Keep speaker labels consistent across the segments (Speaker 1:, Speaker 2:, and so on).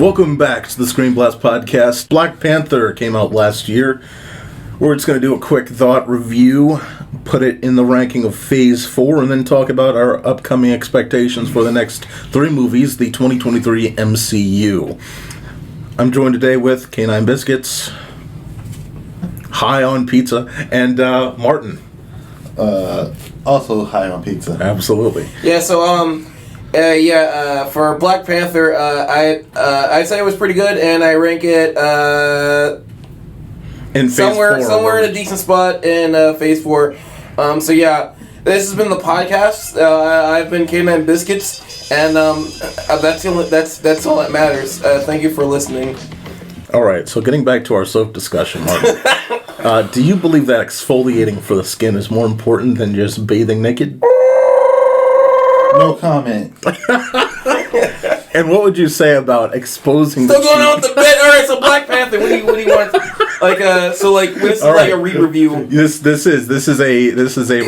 Speaker 1: Welcome back to the ScreenBlast podcast. Black Panther came out last year. We're just going to do a quick thought review, put it in the ranking of Phase 4, and then talk about our upcoming expectations for the next 3 movies, the 2023 MCU. I'm joined today with Canine Biscuits, High on Pizza, and Martin.
Speaker 2: Also high on pizza.
Speaker 1: Absolutely.
Speaker 3: Yeah, so, for Black Panther, I'd say it was pretty good, and I rank it,
Speaker 1: In Phase 4.
Speaker 3: Somewhere in a decent spot in Phase 4. This has been the podcast. I've been Canine Biscuits, and that's all that matters. Thank you for listening.
Speaker 1: All right, so getting back to our soap discussion, Martin. Do you believe that exfoliating for the skin is more important than just bathing naked?
Speaker 2: No comment.
Speaker 1: And what would you say about exposing
Speaker 3: Still going on with the bit. All right, so Black Panther. What do you want? This is like a re-review.
Speaker 1: This is a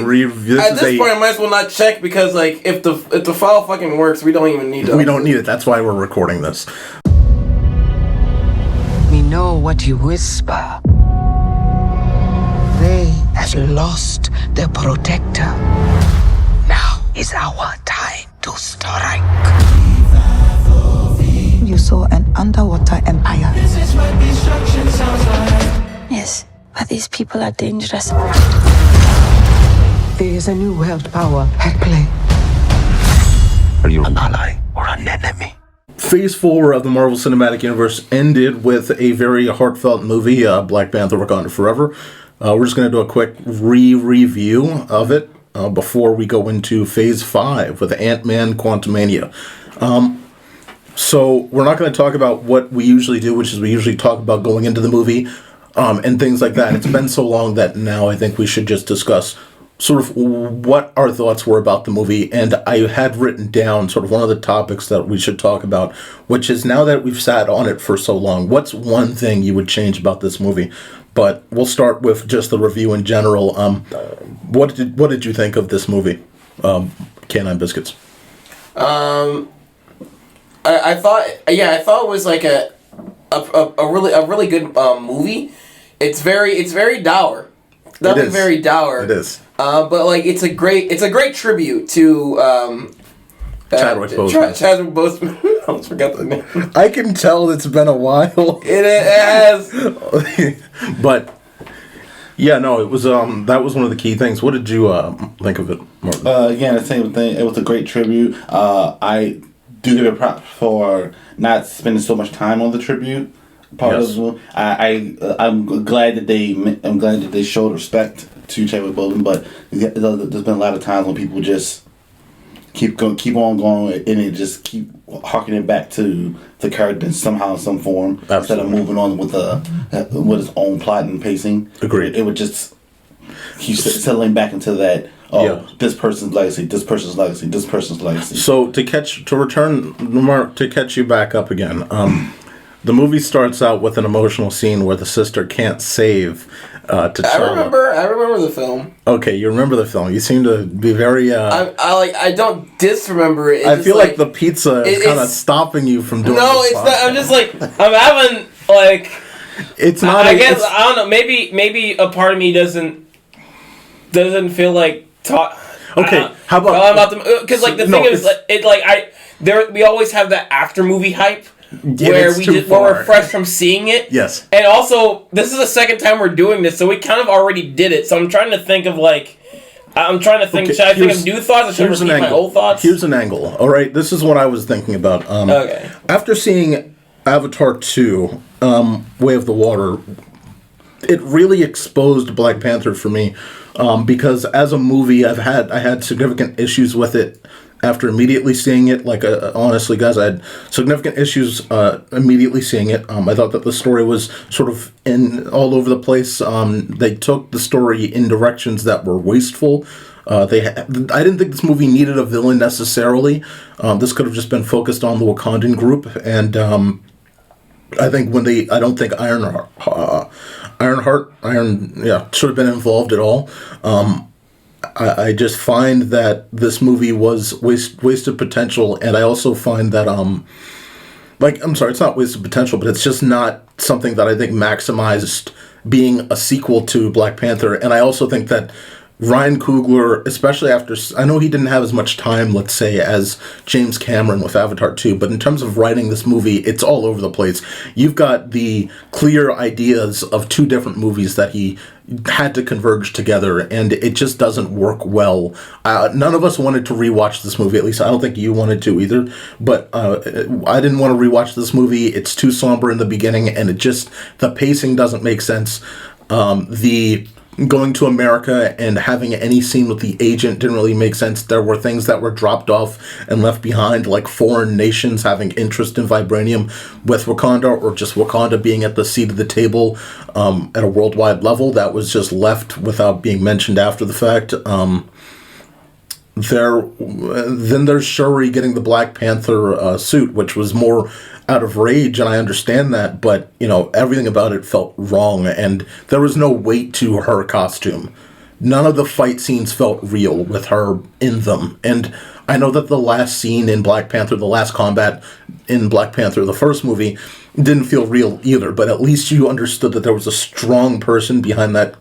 Speaker 1: review.
Speaker 3: At this point, I might as well not check because if the file fucking works, we don't even need it.
Speaker 1: We don't need it. That's why we're recording this.
Speaker 4: We know what you whisper. They have lost their protector. Now is our time to strike.
Speaker 5: You saw an underwater empire.
Speaker 6: This is what destruction sounds like.
Speaker 7: Yes, but these people are dangerous.
Speaker 4: There is a new world power at play.
Speaker 2: Are you an ally or an enemy?
Speaker 1: Phase 4 of the Marvel Cinematic Universe ended with a very heartfelt movie, Black Panther: Wakanda Forever. We're just going to do a quick review of it before we go into Phase 5 with Ant-Man Quantumania. So we're not going to talk about what we usually do, which is we usually talk about going into the movie and things like that. It's been so long that now I think we should just discuss sort of what our thoughts were about the movie. And I had written down sort of one of the topics that we should talk about, which is now that we've sat on it for so long, what's one thing you would change about this movie? But we'll start with just the review in general. What did you think of this movie, Canine Biscuits?
Speaker 3: I thought it was like a really good movie. It's very dour. Definitely very dour.
Speaker 1: It is.
Speaker 3: But it's a great tribute to
Speaker 1: Chadwick Boseman.
Speaker 3: Chadwick Boseman. I almost forgot the name.
Speaker 1: I can tell it's been a while.
Speaker 3: It has.
Speaker 1: But yeah, no, it was that was one of the key things. What did you think of it, Martin?
Speaker 2: Again, the same thing. It was a great tribute. I do give it props for not spending so much time on the tribute part of the movie. I'm glad that they showed respect to Chadwick Boseman, but there's been a lot of times when people just keep on going, and it just keep harking it back to the character somehow in some form.
Speaker 1: Absolutely.
Speaker 2: Instead of moving on with its own plot and pacing.
Speaker 1: Agreed.
Speaker 2: It would just keep settling back into that. This person's legacy, this person's legacy, this person's legacy.
Speaker 1: So to catch you back up again, the movie starts out with an emotional scene where the sister can't save T'Challa.
Speaker 3: I remember the film.
Speaker 1: Okay, you remember the film. You seem to be very.
Speaker 3: I don't disremember it.
Speaker 1: I feel like the pizza is kind of stopping you from doing.
Speaker 3: No, it's not. I'm just I'm having
Speaker 1: It's not.
Speaker 3: I guess I don't know. Maybe a part of me doesn't feel like talk.
Speaker 1: Okay, how about
Speaker 3: because the thing is we always have that after movie hype. Where we're fresh from seeing it.
Speaker 1: Yes.
Speaker 3: And also, this is the second time we're doing this, so we kind of already did it. So I'm trying to think of should I think of new thoughts or should I repeat my old thoughts?
Speaker 1: Here's an angle. All right, this is what I was thinking about.
Speaker 3: Okay.
Speaker 1: After seeing Avatar 2, Way of the Water, it really exposed Black Panther for me because as a movie, I had significant issues with it. After immediately seeing it, honestly, guys, I had significant issues immediately seeing it. I thought that the story was sort of all over the place. They took the story in directions that were wasteful. I didn't think this movie needed a villain necessarily. This could have just been focused on the Wakandan group, and I don't think Ironheart should have been involved at all. I just find that this movie was wasted potential, and I also find that like, I'm sorry, it's not wasted potential, but it's just not something that I think maximized being a sequel to Black Panther. And I also think that Ryan Coogler, especially after, I know he didn't have as much time, let's say, as James Cameron with Avatar 2, but in terms of writing this movie, it's all over the place. You've got the clear ideas of two different movies that he had to converge together, and it just doesn't work well. None of us wanted to rewatch this movie, at least I don't think you wanted to either, but I didn't want to rewatch this movie. It's too somber in the beginning, and the pacing doesn't make sense. The going to America and having any scene with the agent didn't really make sense. There were things that were dropped off and left behind, like foreign nations having interest in vibranium with Wakanda, or just Wakanda being at the seat of the table at a worldwide level. That was just left without being mentioned after the fact. Then there's Shuri getting the Black Panther suit, which was more out of rage, and I understand that, but, everything about it felt wrong, and there was no weight to her costume. None of the fight scenes felt real with her in them, and I know that the last scene in Black Panther, the last combat in Black Panther, the first movie, didn't feel real either, but at least you understood that there was a strong person behind that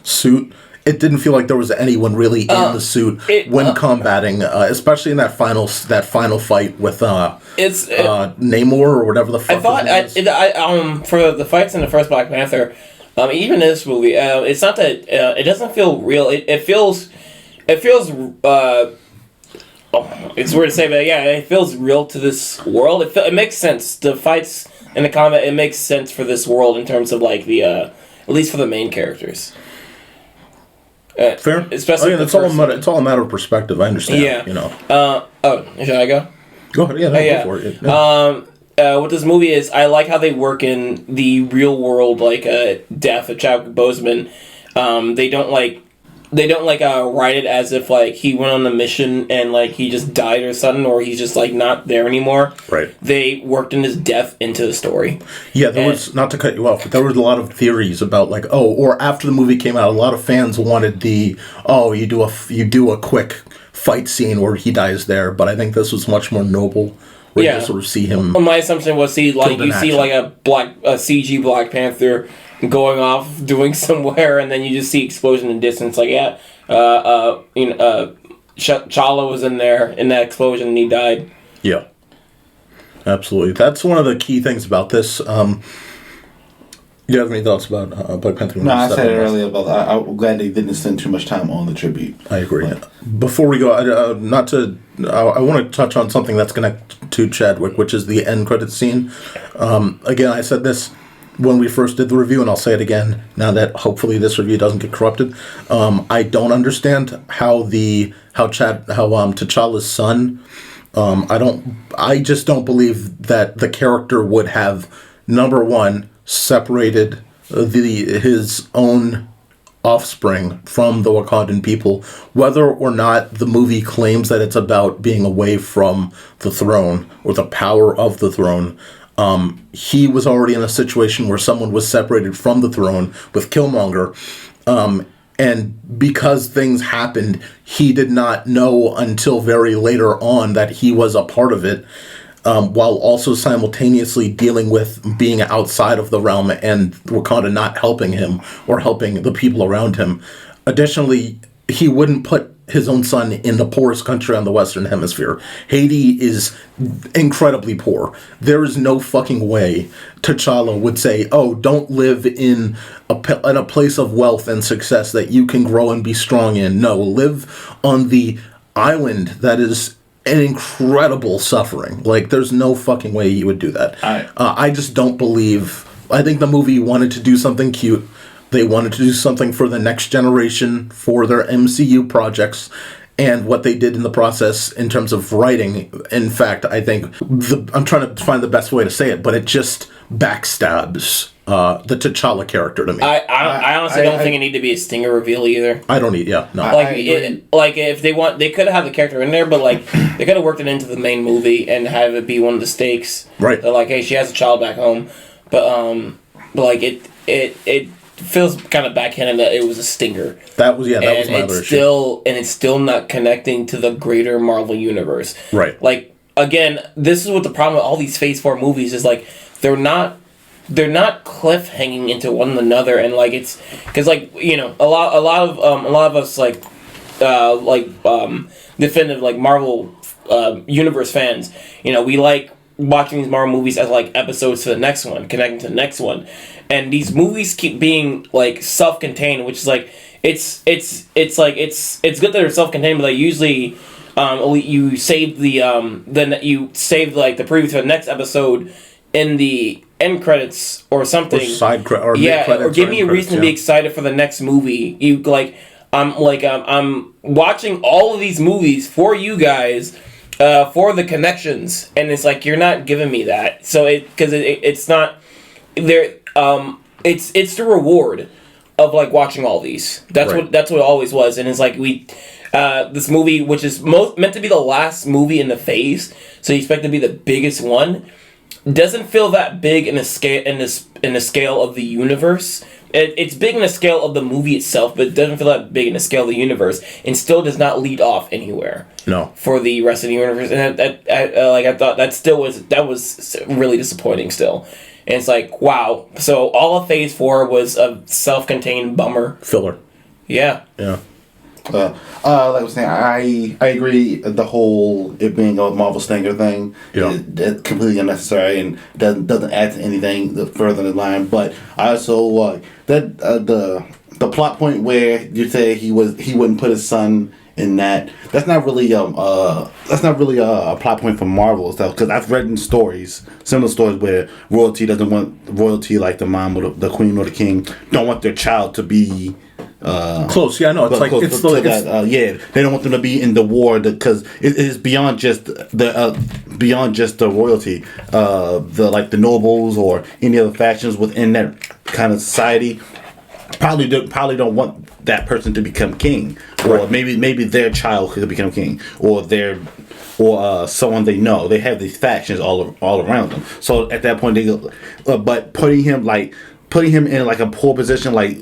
Speaker 1: suit. It didn't feel like there was anyone really in the suit when combating, especially in that final fight with Namor or whatever the fuck.
Speaker 8: For the fights in the first Black Panther, even in this movie, it's not that it doesn't feel real. It feels. It's weird to say, but yeah, it feels real to this world. It makes sense. The fights and the combat, it makes sense for this world in terms of like the at least for the main characters.
Speaker 1: Fair.
Speaker 8: Especially
Speaker 1: it's all a matter of perspective. I understand.
Speaker 8: Yeah. Should I go?
Speaker 1: Go ahead. Yeah. Go for it. Yeah.
Speaker 8: What this movie is, I like how they work in the real world, like death of Chadwick Boseman. They don't write it as if like he went on a mission and like he just died or something, or he's just like not there anymore.
Speaker 1: Right.
Speaker 8: They worked in his death into the story.
Speaker 1: Yeah, there was, not to cut you off, but there was a lot of theories about like, or after the movie came out, a lot of fans wanted you do a quick fight scene where he dies there, but I think this was much more noble. Where you sort of see him.
Speaker 8: My assumption was see like a CG Black Panther going off doing somewhere, and then you just see explosion in distance. Like T'Challa was in there in that explosion and he died.
Speaker 1: Yeah, absolutely. That's one of the key things about this. Do you have any thoughts about Black Panther?
Speaker 2: No, I said it earlier about that. I'm glad they didn't spend too much time on the tribute.
Speaker 1: I agree. Before we go, I want to touch on something that's connected to Chadwick, which is the end credits scene. Again, I said this when we first did the review, and I'll say it again now that hopefully this review doesn't get corrupted. I don't understand how T'Challa's son. I just don't believe that the character would have, number one, separated his own offspring from the Wakandan people, whether or not the movie claims that it's about being away from the throne or the power of the throne. He was already in a situation where someone was separated from the throne with Killmonger, and because things happened, he did not know until very later on that he was a part of it, while also simultaneously dealing with being outside of the realm and Wakanda not helping him or helping the people around him. Additionally, he wouldn't put his own son in the poorest country on the Western Hemisphere. Haiti is incredibly poor. There is no fucking way T'Challa would say, don't live in a place of wealth and success that you can grow and be strong in. No, live on the island that is an incredible suffering. Like, there's no fucking way he would do that. I just don't believe... I think the movie wanted to do something cute. They wanted to do something for the next generation, for their MCU projects, and what they did in the process in terms of writing. In fact, I think... I'm trying to find the best way to say it, but it just backstabs the T'Challa character to me.
Speaker 8: I honestly don't think it need to be a stinger reveal either.
Speaker 1: I don't need, no.
Speaker 8: If they want, they could have the character in there, but like they could have worked it into the main movie and have it be one of the stakes.
Speaker 1: Right.
Speaker 8: They're like, hey, she has a child back home, but like it feels kind of backhanded that it was a stinger.
Speaker 1: That was my other issue.
Speaker 8: And it's still not connecting to the greater Marvel universe.
Speaker 1: Right.
Speaker 8: Like again, this is what the problem with all these Phase 4 movies is, like, they're not cliffhanging into one another, and like it's because like you know a lot of us definitive like Marvel universe fans, you know, we like watching these Marvel movies as like episodes to the next one, connecting to the next one, and these movies keep being like self-contained, which is like it's good that they're self-contained, but like usually you save the preview to the next episode in the end credits or something, or
Speaker 1: side or
Speaker 8: or give me a reason to be excited for the next movie. I'm watching all of these movies for you guys, for the connections, and it's like you're not giving me that. So it's not there. It's the reward of like watching all these. That's what it always was, and it's like this movie, which is meant to be the last movie in the phase, so you expect to be the biggest one, doesn't feel that big in the scale of the universe. It's big in the scale of the movie itself, but it doesn't feel that big in the scale of the universe, and still does not lead off anywhere.
Speaker 1: No,
Speaker 8: for the rest of the universe, and I thought that was really disappointing still. And it's like, wow. So all of Phase 4 was a self-contained bummer
Speaker 1: filler.
Speaker 8: Yeah.
Speaker 2: Like I was saying, I agree. The whole it being a Marvel stinger thing, it's completely unnecessary and doesn't add to anything further in the line. But I also like that the plot point where you say he wouldn't put his son in that. That's not really a plot point for Marvel stuff, because I've read in similar stories where royalty doesn't want royalty, like the mom or the queen or the king don't want their child to be
Speaker 1: close. Yeah, no, it's like it's
Speaker 2: they don't want them to be in the war because it is beyond just the royalty. The nobles or any other factions within that kind of society probably don't want that person to become king, or maybe their child could become king, or someone they know. They have these factions all around them. So at that point, they go, but putting him in like a poor position, like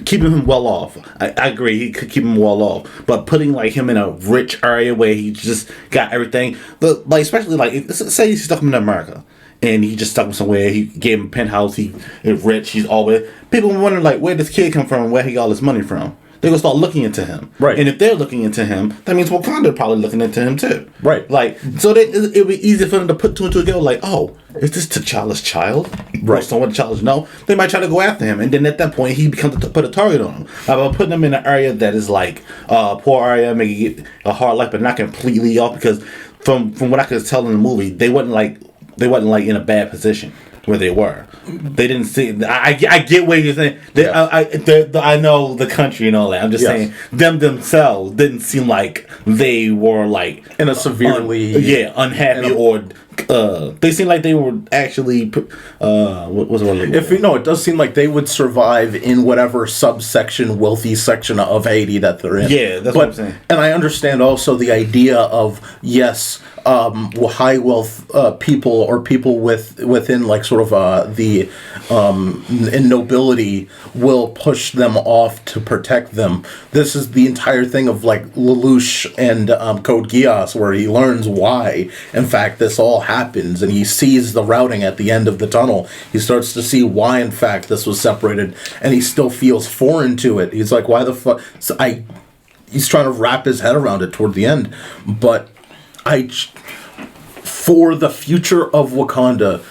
Speaker 2: keeping him well off. I agree, he could keep him well off, but putting like him in a rich area where he just got everything, especially like say he's stuck in America and he just stuck him somewhere. He gave him a penthouse. He is rich. He's always people wondering like where this kid come from, where he got all this money from. They're gonna start looking into him,
Speaker 1: right? And
Speaker 2: if they're looking into him, that means Wakanda probably looking into him too,
Speaker 1: right?
Speaker 2: Like, so it'd be easy for them to put two and two together. Like, oh, is this T'Challa's child?
Speaker 1: Right.
Speaker 2: Or someone T'Challa's know? They might try to go after him, and then at that point, he becomes put a target on him. About putting him in an area that is like poor area, making it a hard life, but not completely off. Because from what I could tell in the movie, they wasn't like in a bad position where they were. They didn't see. I get what you're saying. I know the country and all that. I'm just saying them themselves didn't seem like they were like
Speaker 1: in a severely
Speaker 2: unhappy or. They seem like they were actually. What was it?
Speaker 1: It does seem like they would survive in whatever subsection, wealthy section of Haiti that they're in.
Speaker 2: Yeah, that's what I'm saying.
Speaker 1: And I understand also the idea of high wealth people or people within like sort of the nobility will push them off to protect them. This is the entire thing of like Lelouch and Code Geass, where he learns why in fact this all happens, and he sees the routing at the end of the tunnel. He starts to see why in fact this was separated, and he still feels foreign to it. He's like, why the fuck? He's trying to wrap his head around it toward the end, but for the future of Wakanda,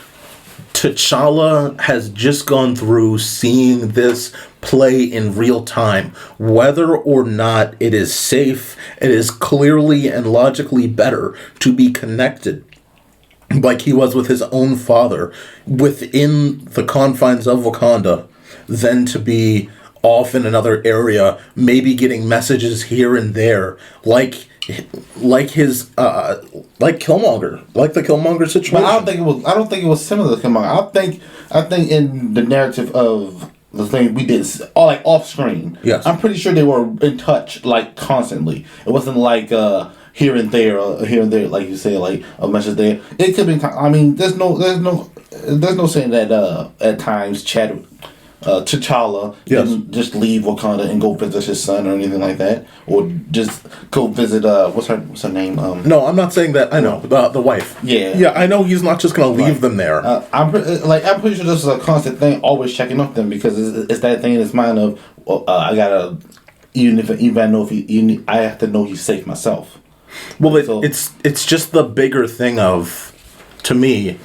Speaker 1: T'Challa has just gone through seeing this play in real time. Whether or not it is safe, it is clearly and logically better to be connected like he was with his own father within the confines of Wakanda than to be off in another area, maybe getting messages here and there, like his like Killmonger, like the Killmonger situation.
Speaker 2: But I don't think it was similar to Killmonger. I think in the narrative of the thing we did, like off screen.
Speaker 1: Yes.
Speaker 2: I'm pretty sure they were in touch like constantly. It wasn't like here and there, like you say, like a message there. It could be. I mean, there's no saying that at times T'Challa
Speaker 1: Yes.
Speaker 2: didn't just leave Wakanda and go visit his son or anything like that, or just go visit what's her name?
Speaker 1: No, I'm not saying that. I know the wife.
Speaker 2: Yeah.
Speaker 1: I know he's not just gonna leave them there.
Speaker 2: I'm pretty sure this is a constant thing, always checking up them because it's that thing in his mind of I gotta even I know if I have to know he's safe myself.
Speaker 1: Well, it's just the bigger thing of, to me,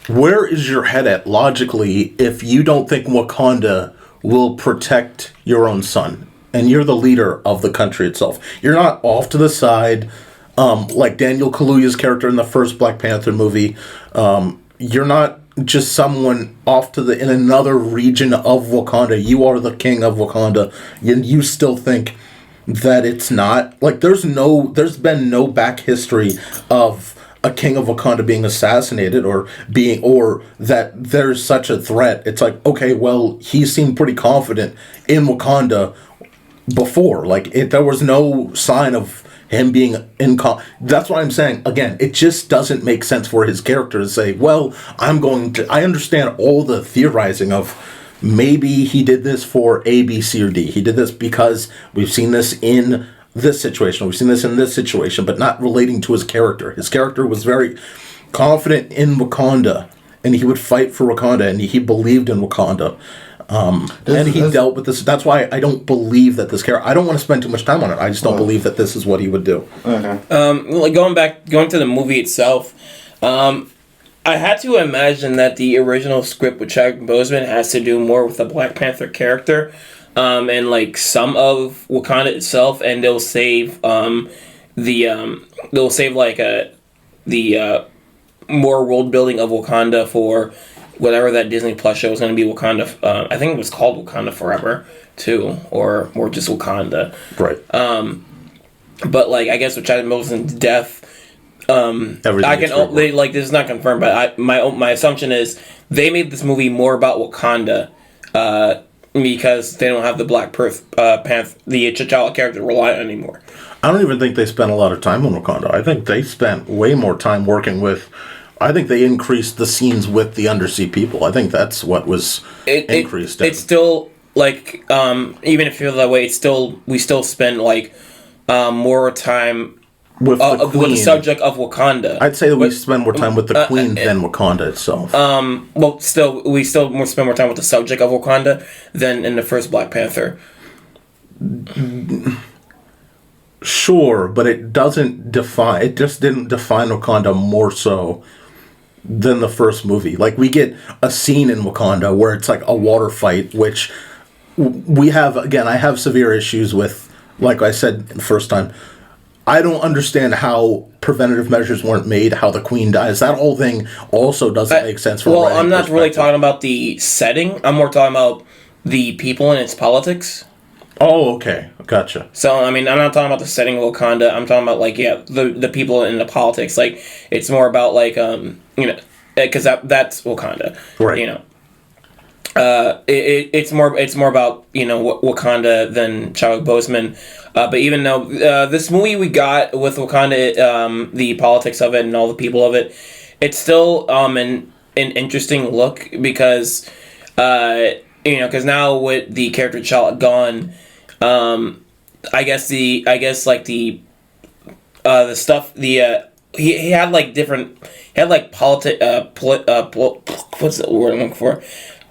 Speaker 1: where is your head at logically if you don't think Wakanda will protect your own son and you're the leader of the country itself? You're not off to the side, like Daniel Kaluuya's character in the first Black Panther movie. You're not just someone off in another region of Wakanda. You are the king of Wakanda, and you still think that it's not like there's been no back history of a king of Wakanda being assassinated or that there's such a threat. It's like, okay, well, he seemed pretty confident in Wakanda before. Like there was no sign of him being that's what I'm saying. Again, it just doesn't make sense for his character to say, well, I understand all the theorizing of maybe he did this for A, B, C, or D. He did this because we've seen this in this situation, we've seen this in this situation, but not relating to his character. His character was very confident in Wakanda, and he would fight for Wakanda, and he believed in Wakanda. And he dealt with this. That's why I don't believe that this character. I don't want to spend too much time on it. I just don't believe that this is what he would do.
Speaker 2: Okay.
Speaker 8: Like going to the movie itself, I had to imagine that the original script with Chadwick Boseman has to do more with the Black Panther character, and like some of Wakanda itself, and they'll save the more world building of Wakanda for whatever that Disney Plus show is going to be. Wakanda, I think it was called Wakanda Forever too, or just Wakanda.
Speaker 1: Right.
Speaker 8: But like I guess with Chadwick Boseman's death, this is not confirmed, but my assumption is they made this movie more about Wakanda, because they don't have the Black Panther, the T'Challa character to rely on anymore.
Speaker 1: I don't even think they spent a lot of time on Wakanda. I think they spent way more time working with. I think they increased the scenes with the undersea people. I think that's what was increased.
Speaker 8: It's still like even if you feel that way, we still spend like more time with the subject of Wakanda.
Speaker 1: I'd say that we spend more time with the Queen than Wakanda itself.
Speaker 8: We still spend more time with the subject of Wakanda than in the first Black Panther.
Speaker 1: Sure, but it doesn't define. It just didn't define Wakanda more so than the first movie. Like we get a scene in Wakanda where it's like a water fight, which we have. Again, I have severe issues with. Like I said the first time. I don't understand how preventative measures weren't made, how the Queen dies. That whole thing also doesn't make sense from a writing
Speaker 8: I'm not really
Speaker 1: perspective.
Speaker 8: talking about the setting. I'm more talking about the people and its politics.
Speaker 1: Oh, okay. Gotcha.
Speaker 8: So, I mean, I'm not talking about the setting of Wakanda. I'm talking about, like, the people and the politics. Like, it's more about, like, because that's Wakanda.
Speaker 1: Right.
Speaker 8: You know. It's more about Wakanda than Chadwick Boseman, but even though this movie we got with Wakanda, the politics of it and all the people of it, it's still an interesting look because because now with the character T'Challa gone, I guess the stuff he had like different what's the word I'm looking for.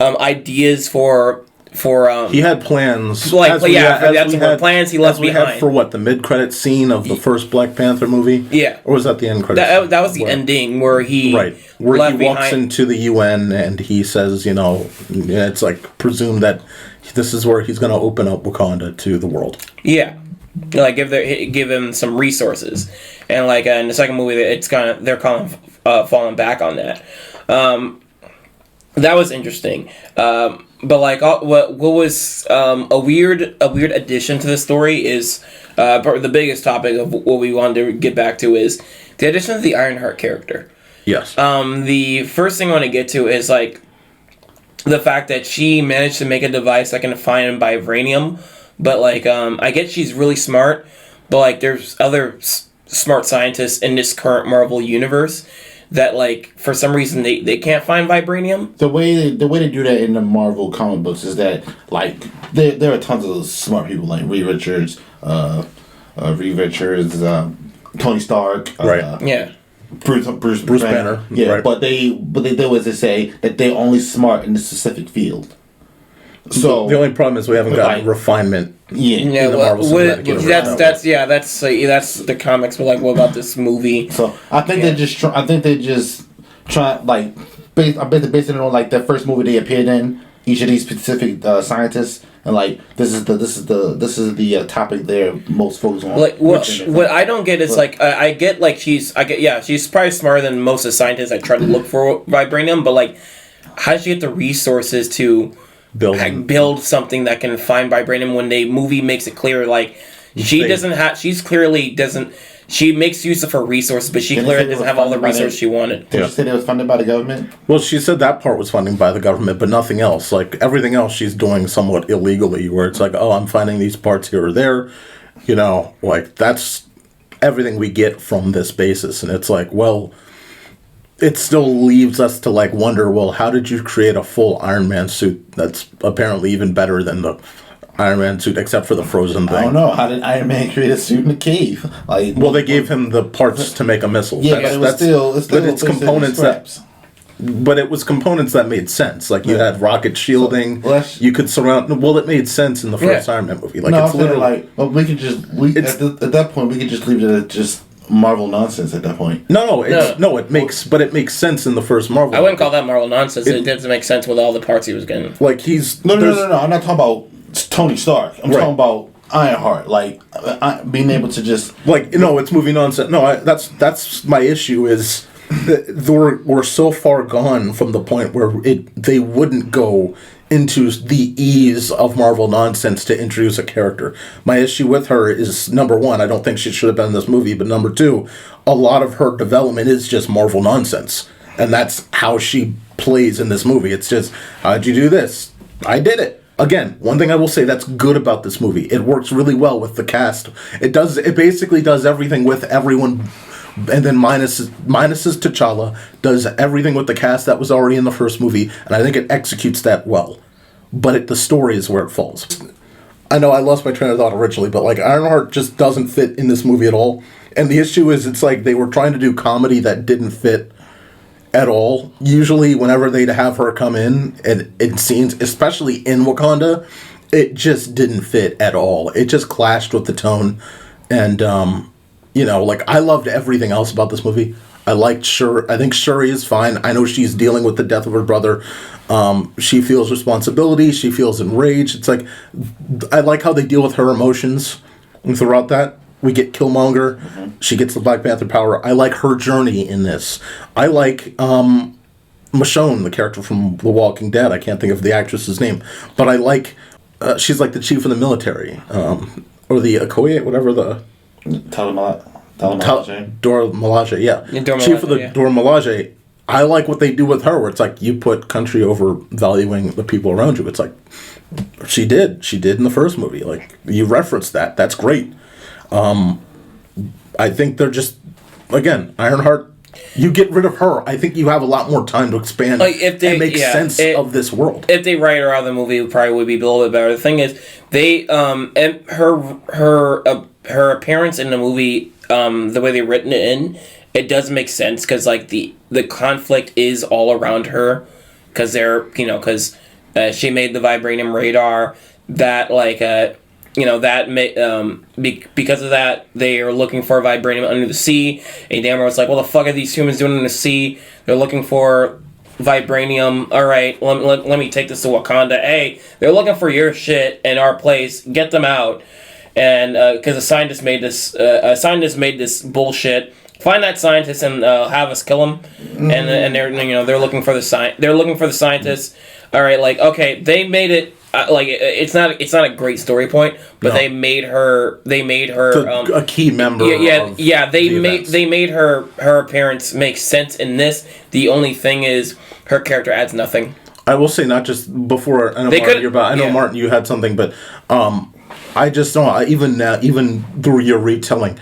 Speaker 8: Ideas for
Speaker 1: he had plans
Speaker 8: plans he left behind
Speaker 1: for what, the mid-credit scene of the first Black Panther movie,
Speaker 8: or
Speaker 1: was that the end credit
Speaker 8: that was the ending where he
Speaker 1: walks into the UN and he says it's like presumed that this is where he's going to open up Wakanda to the world,
Speaker 8: like give him some resources, and like in the second movie they're kind of falling back on that. That was interesting, but like what was a weird addition to the story is the biggest topic of what we wanted to get back to is the addition of the Ironheart character.
Speaker 1: Yes.
Speaker 8: The first thing I want to get to is like the fact that she managed to make a device that can find vibranium, but like I get she's really smart, but like there's other smart scientists in this current Marvel universe that like for some reason they can't find vibranium.
Speaker 2: The way they do that in the Marvel comic books is that like there are tons of smart people like Reed Richards, Tony Stark,
Speaker 8: Yeah.
Speaker 2: Bruce
Speaker 1: Banner.
Speaker 2: Yeah,
Speaker 1: right.
Speaker 2: but they do is they say that they're only smart in a specific field. So
Speaker 1: the only problem is we haven't got
Speaker 2: like,
Speaker 1: refinement.
Speaker 2: Yeah,
Speaker 8: Yeah,
Speaker 1: the
Speaker 8: well,
Speaker 1: Marvel Cinematic Universe.
Speaker 8: that's the comics. But like, what about this movie?
Speaker 2: So I think they just try like I bet they based it on like the first movie they appeared in. Each of these specific scientists, and like this is the topic they're most focused on.
Speaker 8: Like what I don't get is like I get like she's probably smarter than most of the scientists that try to look for vibranium, but like how does she get the resources to build something that can find vibranium when the movie makes it clear like she makes use of her resources, but she clearly doesn't have all the resources she wanted.
Speaker 2: Did you say it was funded by the government?
Speaker 1: Well, she said that part was funded by the government, but nothing else. Like, everything else she's doing somewhat illegally, where it's like, oh, I'm finding these parts here or there. You know, like, that's everything we get from this basis. And it's like, well, it still leaves us to, like, wonder, well, how did you create a full Iron Man suit that's apparently even better than the Iron Man suit, except for the frozen thing?
Speaker 2: I don't know. How did Iron Man create a suit in a cave? Like,
Speaker 1: well, they gave him the parts to make a missile.
Speaker 2: Yeah, but it was still
Speaker 1: but it's components that. But it was components that made sense. Like you had rocket shielding.
Speaker 2: So,
Speaker 1: you could surround. Well, it made sense in the first Iron Man movie. Like
Speaker 2: no,
Speaker 1: it's literally
Speaker 2: like, well, we could just at that point we could just leave it at just Marvel nonsense at that point.
Speaker 1: It makes sense in the first Marvel.
Speaker 8: I wouldn't call that Marvel nonsense. It doesn't make sense with all the parts he was getting.
Speaker 1: Like he's
Speaker 2: no. I'm not talking about Tony Stark. I'm talking about Ironheart. Like being able to just
Speaker 1: it's movie nonsense. No, that's my issue is that we're so far gone from the point where they wouldn't go into the ease of Marvel nonsense to introduce a character. My issue with her is, number one, I don't think she should have been in this movie, but number two, a lot of her development is just Marvel nonsense. And that's how she plays in this movie. It's just, how'd you do this? I did it. Again, one thing I will say that's good about this movie, it works really well with the cast. It basically does everything with everyone, and then minuses T'Challa, does everything with the cast that was already in the first movie, and I think it executes that well. But the story is where it falls. I know I lost my train of thought originally, but like Ironheart just doesn't fit in this movie at all. And the issue is, it's like they were trying to do comedy that didn't fit at all. Usually whenever they'd have her come in and scenes, especially in Wakanda, it just didn't fit at all. It just clashed with the tone. And like I loved everything else about this movie. I liked Shuri. I think Shuri is fine. I know she's dealing with the death of her brother. She feels responsibility. She feels enraged. It's like, I like how they deal with her emotions throughout that. We get Killmonger. Mm-hmm. She gets the Black Panther power. I like her journey in this. I like Michonne, the character from The Walking Dead. I can't think of the actress's name. But I like, she's like the chief of the military. Or the Okoye, whatever the...
Speaker 2: Dora
Speaker 1: Milaje, yeah. Chief of the Dora Milaje. I like what they do with her, where it's like you put country over valuing the people around you. It's like, she did in the first movie. Like, you referenced that. That's great. I think they're just, again, Ironheart, you get rid of her, I think you have a lot more time to expand and make sense of this world.
Speaker 8: If they write her out of the movie, it probably would be a little bit better. The thing is, they and her appearance in the movie, the way they've written it in, it does make sense because like the conflict is all around her because because she made the vibranium radar that because of that they are looking for vibranium under the sea, and Namor was like, well, the fuck are these humans doing in the sea? They're looking for vibranium. All right, let me take this to Wakanda. Hey, they're looking for your shit in our place. Get them out. And because a scientist made this bullshit. Find that scientist and have us kill him. Mm-hmm. And they're looking for the scientists. All right, like, okay, they made it. It's not a great story point, but they made her
Speaker 1: a key member.
Speaker 8: They made her appearance make sense in this. The only thing is her character adds nothing.
Speaker 1: I will say, not just before. I know Martin, you had something, but I just don't. Even through your retelling,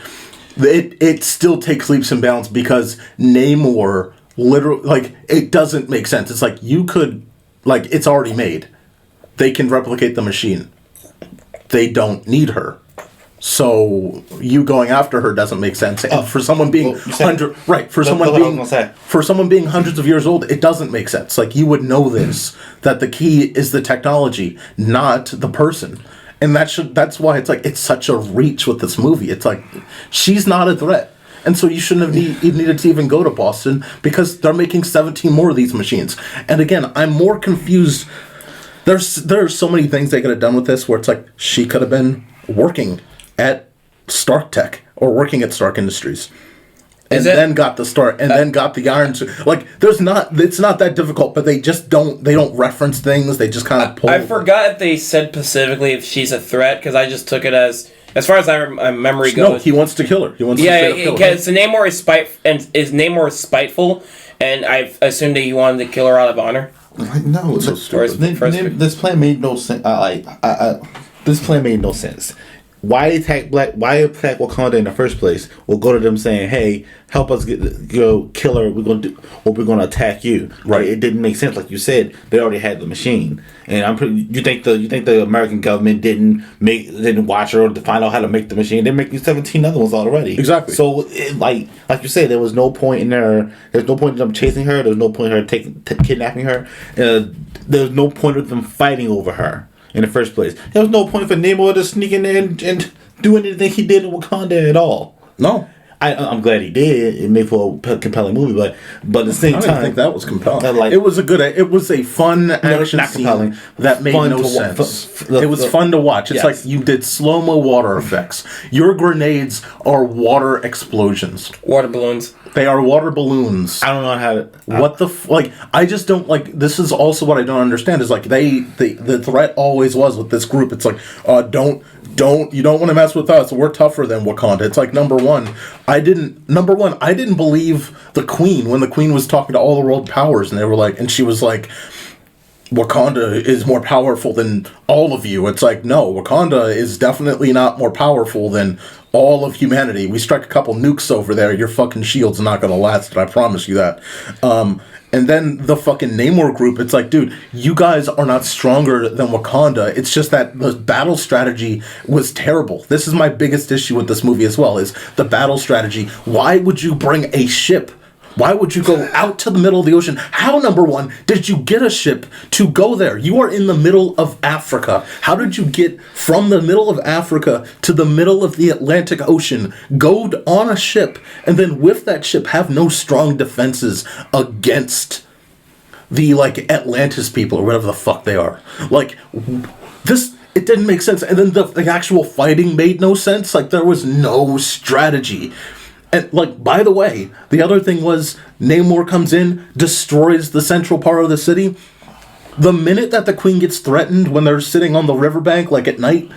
Speaker 1: it still takes leaps and bounds because Namor literally, like, it doesn't make sense. It's like, you could, like, it's already made. They can replicate the machine. They don't need her. So you going after her doesn't make sense. And for someone being for someone being hundreds of years old, it doesn't make sense. Like, you would know this, that the key is the technology, not the person. And that's why it's like, it's such a reach with this movie. It's like, she's not a threat. And so you shouldn't have needed to even go to Boston, because they're making 17 more of these machines. And again, I'm more confused. There are so many things they could have done with this, where it's like, she could have been working at Stark Tech or working at Stark Industries, and then got the start, and then got the Iron Suit. Like, it's not that difficult, but they just don't reference things. They just kind of pull.
Speaker 8: I forgot if they said specifically if she's a threat, because I just took it as far as my memory goes.
Speaker 1: No, he wants to kill her. He wants to kill her.
Speaker 8: Because Namor is spiteful, and I've assumed that he wanted to kill her out of honor.
Speaker 2: Like, no,
Speaker 1: so stupid.
Speaker 2: This plan made no sense. This plan made no sense. Why attack Wakanda in the first place? We'll go to them saying, "Hey, help us kill her. We're gonna attack you." Right? It didn't make sense. Like you said, they already had the machine, and you think the American government didn't watch her to find out how to make the machine? They're making 17 other ones already.
Speaker 1: Exactly.
Speaker 2: So, like you say, there was no point in her. There's no point in them chasing her. There's no point in her kidnapping her. There's no point of them fighting over her in the first place. There was no point for Namor to sneak in there and do anything he did in Wakanda at all.
Speaker 1: No.
Speaker 2: I'm glad he did. It made for a compelling movie, but at the same time,
Speaker 1: I didn't think that was compelling. It was a fun action scene that made no sense. It was fun to watch. It's like you did slow-mo water effects. Your grenades are water explosions.
Speaker 8: Water balloons.
Speaker 1: They are water balloons.
Speaker 2: I don't know how to...
Speaker 1: What the... like, I just don't... like, this is also what I don't understand, is like, the threat always was with this group. It's like, you don't want to mess with us. We're tougher than Wakanda. It's like, number one, I didn't believe the Queen when the Queen was talking to all the world powers, and they were like, and she was like, Wakanda is more powerful than all of you. It's like, no, Wakanda is definitely not more powerful than all of humanity. We strike a couple nukes over there, your fucking shield's not gonna last, and I promise you that. And then the fucking Namor group, it's like, dude, you guys are not stronger than Wakanda. It's just that the battle strategy was terrible. This is my biggest issue with this movie as well, is the battle strategy. Why would you bring a ship? Why would you go out to the middle of the ocean? How, number one, did you get a ship to go there? You are in the middle of Africa. How did you get from the middle of Africa to the middle of the Atlantic Ocean, go on a ship, and then with that ship have no strong defenses against the, like, Atlantis people or whatever the fuck they are? Like, this... it didn't make sense. And then the actual fighting made no sense. Like, there was no strategy. And, like, by the way, the other thing was Namor comes in, destroys the central part of the city. The minute that the Queen gets threatened when they're sitting on the riverbank, like at night,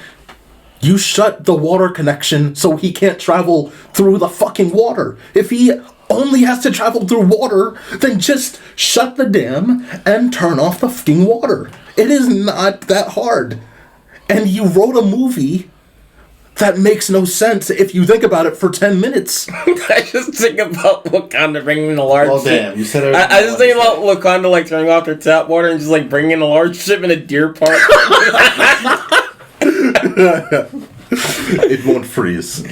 Speaker 1: you shut the water connection so he can't travel through the fucking water. If he only has to travel through water, then just shut the dam and turn off the fucking water. It is not that hard. And you wrote a movie that makes no sense if you think about it for 10 minutes.
Speaker 8: I just think about Wakanda bringing in a large ship.
Speaker 2: Damn, you said
Speaker 8: I just think about Wakanda, like, turning off their tap water and just, like, bringing in a large ship in a deer park.
Speaker 1: It won't freeze.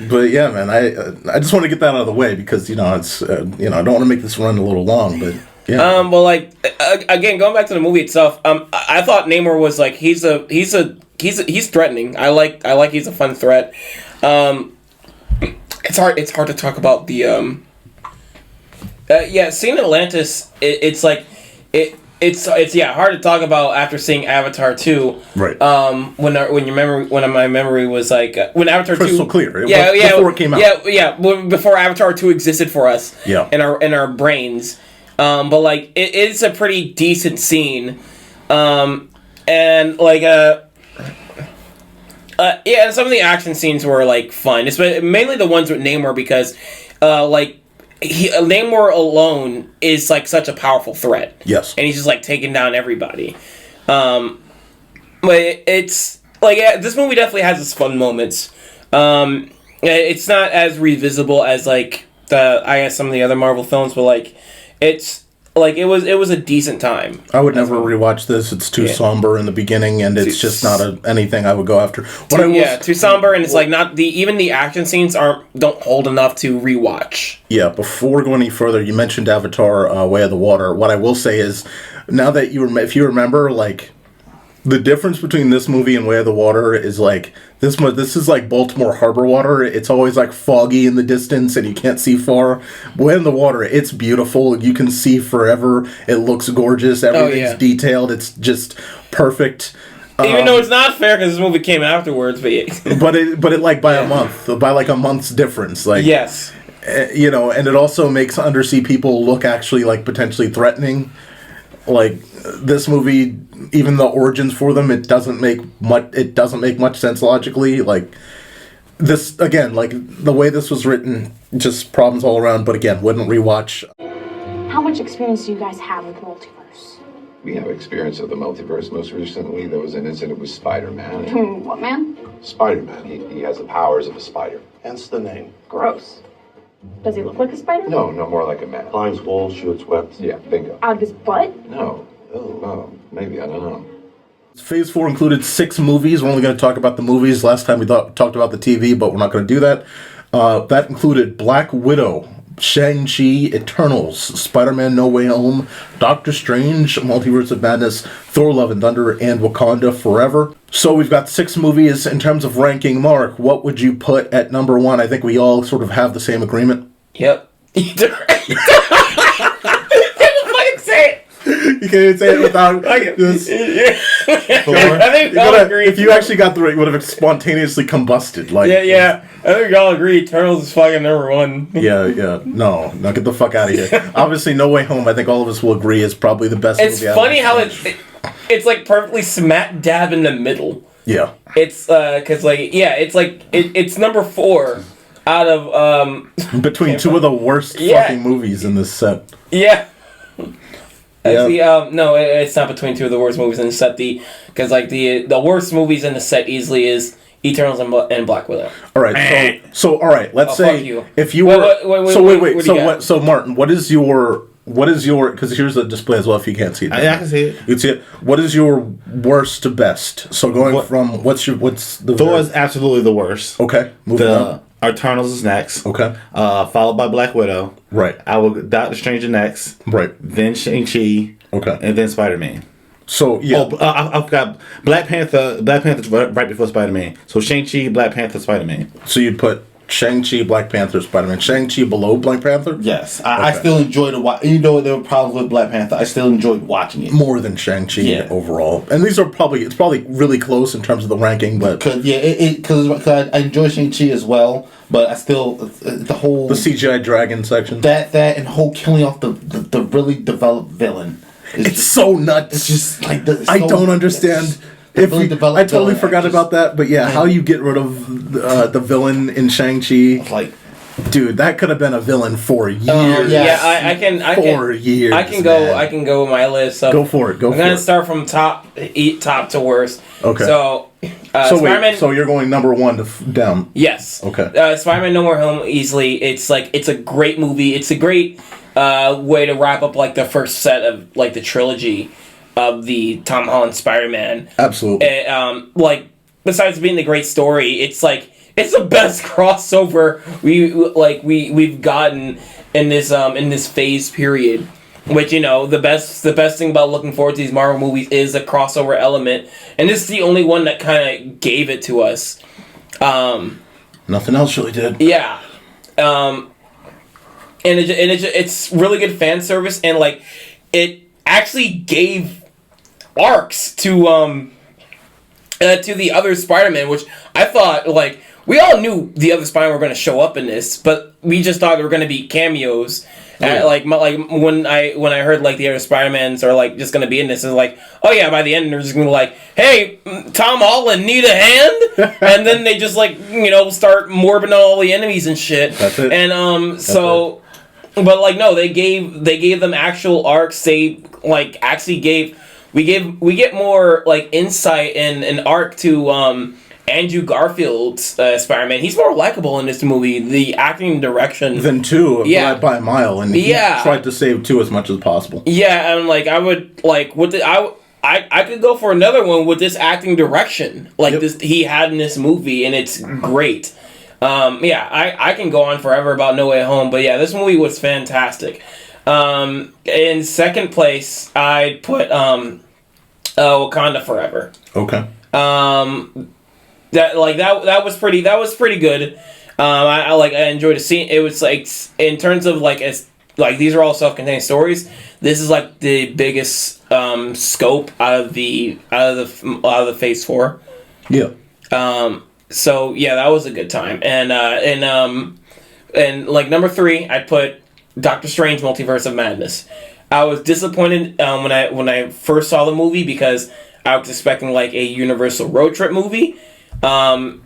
Speaker 1: But yeah, man, I just want to get that out of the way because, it's, I don't want to make this run a little long, but... yeah.
Speaker 8: Well, like, again, going back to the movie itself, I thought Namor was like he's threatening. I like he's a fun threat. It's hard to talk about the seeing Atlantis. It's hard to talk about after seeing Avatar 2.
Speaker 1: Right.
Speaker 8: When my memory was like when Avatar 2
Speaker 1: crystal clear.
Speaker 8: Before
Speaker 1: it came out.
Speaker 8: Yeah. Before Avatar 2 existed for us.
Speaker 1: Yeah.
Speaker 8: In our brains. But like it's a pretty decent scene, and like and some of the action scenes were like fun. It's mainly the ones with Namor because, Namor alone is like such a powerful threat.
Speaker 1: Yes,
Speaker 8: and he's just like taking down everybody. But it's like this movie definitely has its fun moments. It's not as revisible as like some of the other Marvel films, but like it's like it was a decent time.
Speaker 1: I would never rewatch this. It's too somber in the beginning, and it's just not anything I would go after.
Speaker 8: Too somber, and it's like not even the action scenes don't hold enough to rewatch.
Speaker 1: Yeah, before going any further, you mentioned Avatar: Way of the Water. What I will say is, now that if you remember, like, the difference between this movie and Way of the Water is like this is like Baltimore Harbor water. It's always like foggy in the distance and you can't see far. Way of the Water, it's beautiful. You can see forever. It looks gorgeous. Everything's detailed. It's just perfect.
Speaker 8: Even though it's not fair because this movie came afterwards, but
Speaker 1: but it like by a month's difference. Like
Speaker 8: yes,
Speaker 1: you know, and it also makes undersea people look actually like potentially threatening. Like this movie, even the origins for them, it doesn't make much sense logically. Like this again, like the way this was written, just problems all around. But again, wouldn't rewatch.
Speaker 9: How much experience do you guys have with multiverse?
Speaker 10: We have experience of the multiverse. Most recently, there was an incident with Spider-Man.
Speaker 9: What man?
Speaker 10: Spider-Man. He has the powers of a spider. Hence the name.
Speaker 9: Gross. Does he look like a spider?
Speaker 10: No, more like a man. Climbs walls, shoots webs. Yeah, bingo.
Speaker 9: Out of his butt?
Speaker 10: No. Oh, maybe. I don't know.
Speaker 1: Phase 4 included 6 movies. We're only going to talk about the movies. Last time we talked about the TV, but we're not going to do that. That included Black Widow, Shang-Chi, Eternals, Spider-Man No Way Home, Doctor Strange, Multiverse of Madness, Thor Love and Thunder, and Wakanda Forever. So we've got 6 movies. In terms of ranking, Mark, what would you put at number 1? I think we all sort of have the same agreement.
Speaker 8: Yep.
Speaker 1: You can't even say it without this.
Speaker 8: I think we all agree.
Speaker 1: If you actually got the right, it would have spontaneously combusted. Like,
Speaker 8: yeah. I think we all agree. Eternals is fucking number 1.
Speaker 1: Yeah. No, get the fuck out of here. Obviously, No Way Home, I think all of us will agree, is probably the best
Speaker 8: movie. It's funny how it's like perfectly smack dab in the middle.
Speaker 1: Yeah.
Speaker 8: It's because it's number 4 out of
Speaker 1: between 2 of the worst fucking movies in this set.
Speaker 8: Yeah. Actually, no, it's not between 2 of the worst movies in the set. Because the worst movies in the set easily is Eternals and Black Widow.
Speaker 1: All right, so all right, let's say if you
Speaker 8: were
Speaker 1: wait, so Martin, what is your because here's the display as well if you can't see it.
Speaker 2: I can see it.
Speaker 1: You can see it. What is your worst to best? So going from what's the
Speaker 2: Thor is absolutely the worst.
Speaker 1: Okay, moving on.
Speaker 2: Eternals is next.
Speaker 1: Okay.
Speaker 2: Followed by Black Widow.
Speaker 1: Right.
Speaker 2: I will Doctor Strange next.
Speaker 1: Right.
Speaker 2: Then Shang-Chi.
Speaker 1: Okay.
Speaker 2: And then Spider-Man.
Speaker 1: So yeah.
Speaker 2: I've got Black Panther. Black Panther's right before Spider-Man. So Shang-Chi, Black Panther, Spider-Man.
Speaker 1: So you'd put Shang-Chi, Black Panther, Spider-Man. Shang-Chi below Black Panther?
Speaker 2: Yes. I still enjoyed it. Even though there were problems with Black Panther, I still enjoyed watching it.
Speaker 1: More than Shang-Chi overall. And these are probably really close in terms of the ranking, but...
Speaker 2: Because I enjoy Shang-Chi as well, but I still... The
Speaker 1: CGI dragon section.
Speaker 2: That and whole killing off the really developed villain.
Speaker 1: It's so nuts.
Speaker 2: It's just like...
Speaker 1: I don't understand... I totally forgot about that, but how you get rid of the villain in Shang-Chi?
Speaker 2: Like,
Speaker 1: dude, that could have been a villain for years.
Speaker 8: I can go with my list. So
Speaker 1: go for it.
Speaker 8: I'm gonna start from top to worst.
Speaker 1: Okay.
Speaker 8: So,
Speaker 1: Spider-Man. So you're going number 1 down.
Speaker 8: Yes.
Speaker 1: Okay.
Speaker 8: Spider-Man No More Home easily. It's a great movie. It's a great way to wrap up like the first set of like the trilogy of the Tom Holland Spider-Man.
Speaker 1: Absolutely.
Speaker 8: Besides being the great story, it's the best crossover we've gotten in this phase period. Which, the best thing about looking forward to these Marvel movies is a crossover element, and this is the only one that kind of gave it to us.
Speaker 1: Nothing else really did.
Speaker 8: Yeah. And it's really good fan service, and it actually gave arcs to the other Spider-Man, which I thought we all knew the other Spider-Man were going to show up in this, but we just thought they were going to be cameos.
Speaker 1: Yeah.
Speaker 8: When I heard the other Spider-Mans are just going to be in this, it's oh yeah, by the end they're just going to hey, Tom Holland need a hand, and then they just start morbing all the enemies and shit.
Speaker 1: That's it.
Speaker 8: And but no, they gave them actual arcs. They actually we get more insight and an arc to Andrew Garfield's Spider-Man. He's more likable in this movie. The acting and direction
Speaker 1: Than 2 by a mile, and he tried to save 2 as much as possible.
Speaker 8: Yeah, and like I would like with the I could go for another one with this acting direction like this he had in this movie, and it's great. I can go on forever about No Way Home, but yeah, this movie was fantastic. In second place, I'd put Wakanda Forever.
Speaker 1: Okay.
Speaker 8: That was pretty good. I enjoyed the scene. It was like in terms of like these are all self-contained stories. This is like the biggest scope out of the Phase 4.
Speaker 1: Yeah.
Speaker 8: So yeah, that was a good time. And like number 3, I put Doctor Strange: Multiverse of Madness. I was disappointed when I first saw the movie because I was expecting like a Universal road trip movie. I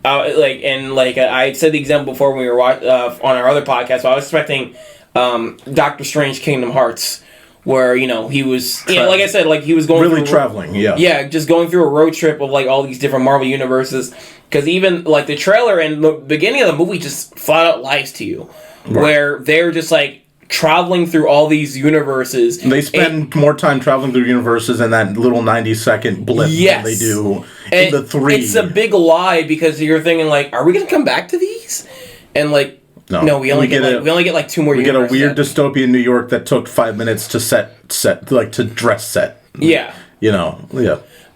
Speaker 8: said the example before when we were on our other podcast. So I was expecting Doctor Strange: Kingdom Hearts, where he was like I said, like he was going
Speaker 1: really traveling,
Speaker 8: just going through a road trip of like all these different Marvel universes. Because even like the trailer and the beginning of the movie just flat out lies to you, where they're just like traveling through all these universes.
Speaker 1: They spend more time traveling through universes in that little 90-second blip than they do in the 3.
Speaker 8: It's a big lie because you're thinking like, are we going to come back to these? And like, no, we only get like 2 more.
Speaker 1: We get a weird dystopian New York that took 5 minutes to to dress set.
Speaker 8: Yeah,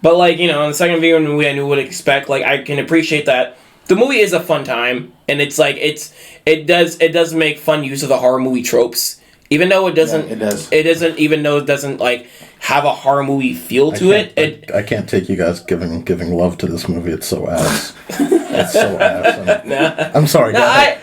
Speaker 8: But like in the second view, I knew what to expect. Like I can appreciate that. The movie is a fun time, and it's like it does make fun use of the horror movie tropes, even though it doesn't. Even though it doesn't like have a horror movie feel to it.
Speaker 1: I can't take you guys giving love to this movie. It's so ass. It's so ass. I'm sorry.
Speaker 8: I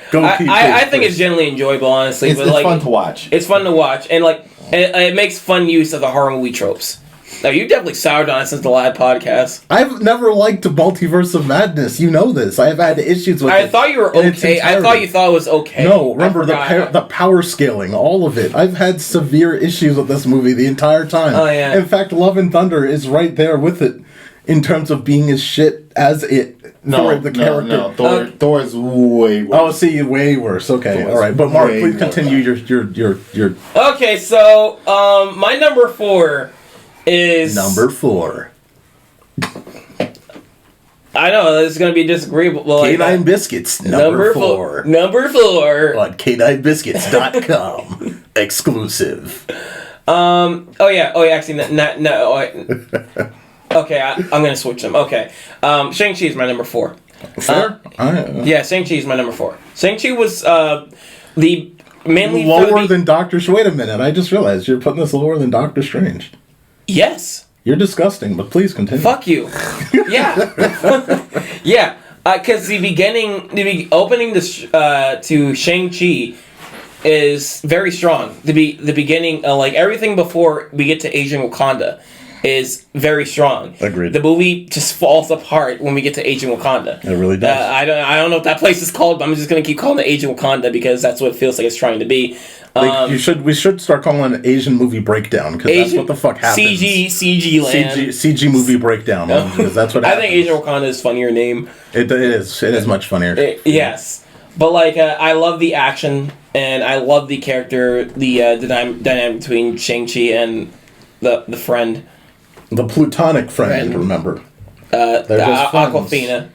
Speaker 8: think it's generally enjoyable, honestly.
Speaker 2: It's fun to watch.
Speaker 8: It's fun to watch, and like it makes fun use of the horror movie tropes. Now, you definitely soured on it since the last podcast.
Speaker 1: I've never liked the Multiverse of Madness. You know this. I've had issues with it.
Speaker 8: I thought you were okay. I thought you thought it was okay.
Speaker 1: No, remember the power scaling, all of it. I've had severe issues with this movie the entire time.
Speaker 8: Oh, yeah.
Speaker 1: In fact, Love and Thunder is right there with it in terms of being as shit as it. The character.
Speaker 2: No. Thor is way worse.
Speaker 1: Oh, see, way worse. Okay, all right. But Mark, please continue your.
Speaker 8: Okay, so my number 4 is
Speaker 1: number 4.
Speaker 8: I know this is going to be disagreeable.
Speaker 1: Canine Biscuits number 4.
Speaker 8: Number 4
Speaker 1: on caninebiscuits.com exclusive.
Speaker 8: Actually, no. Okay, I'm going to switch them. Okay, Shang-Chi is my number 4.
Speaker 1: Sure.
Speaker 8: Yeah, Shang-Chi is my number 4. Shang-Chi was the mainly
Speaker 1: lower than Doctor Strange. Wait a minute, I just realized you're putting this lower than Doctor Strange.
Speaker 8: Yes.
Speaker 1: You're disgusting, but please continue.
Speaker 8: Fuck you. Yeah. Yeah. Because the opening to Shang-Chi is very strong. The beginning, like everything before we get to Asian Wakanda, is very strong.
Speaker 1: Agreed.
Speaker 8: The movie just falls apart when we get to Asian Wakanda.
Speaker 1: It really does.
Speaker 8: I don't know what that place is called, but I'm just gonna keep calling it Asian Wakanda because that's what it feels like it's trying to be.
Speaker 1: We should start calling it Asian movie breakdown because that's what the fuck happens.
Speaker 8: CG land.
Speaker 1: CG movie breakdown because that's what happens.
Speaker 8: I think Asian Wakanda is a funnier name.
Speaker 1: It is much funnier.
Speaker 8: Yes, but like I love the action and I love the character, the dynamic between Shang-Chi and the friend.
Speaker 1: The plutonic friend, remember.
Speaker 8: Awkwafina.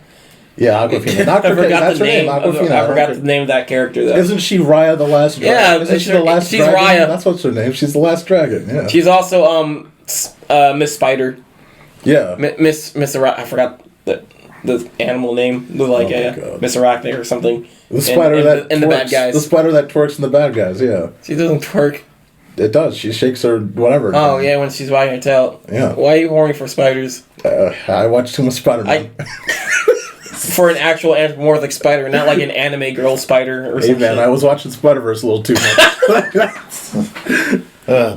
Speaker 1: Yeah, Awkwafina.
Speaker 8: I forgot the name. I forgot the name of that character, though.
Speaker 1: Isn't she Raya the Last Dragon?
Speaker 8: Yeah,
Speaker 1: isn't she the last
Speaker 8: she's
Speaker 1: dragon?
Speaker 8: Raya.
Speaker 1: That's what's her name. She's the last dragon, yeah.
Speaker 8: She's also Miss Spider.
Speaker 1: Yeah.
Speaker 8: Miss I forgot the animal name. Miss Arachne or something.
Speaker 1: The spider
Speaker 8: in the bad guys.
Speaker 1: The spider that twerks in the bad guys, yeah.
Speaker 8: She doesn't twerk.
Speaker 1: It does. She shakes her whatever.
Speaker 8: Oh, yeah, when she's wagging her tail.
Speaker 1: Yeah.
Speaker 8: Why are you horny for spiders?
Speaker 1: I watch too much Spider-Man.
Speaker 8: For an actual anthropomorphic spider, not like an anime girl spider or something.
Speaker 1: Hey, man, I was watching Spider-Verse a little too much.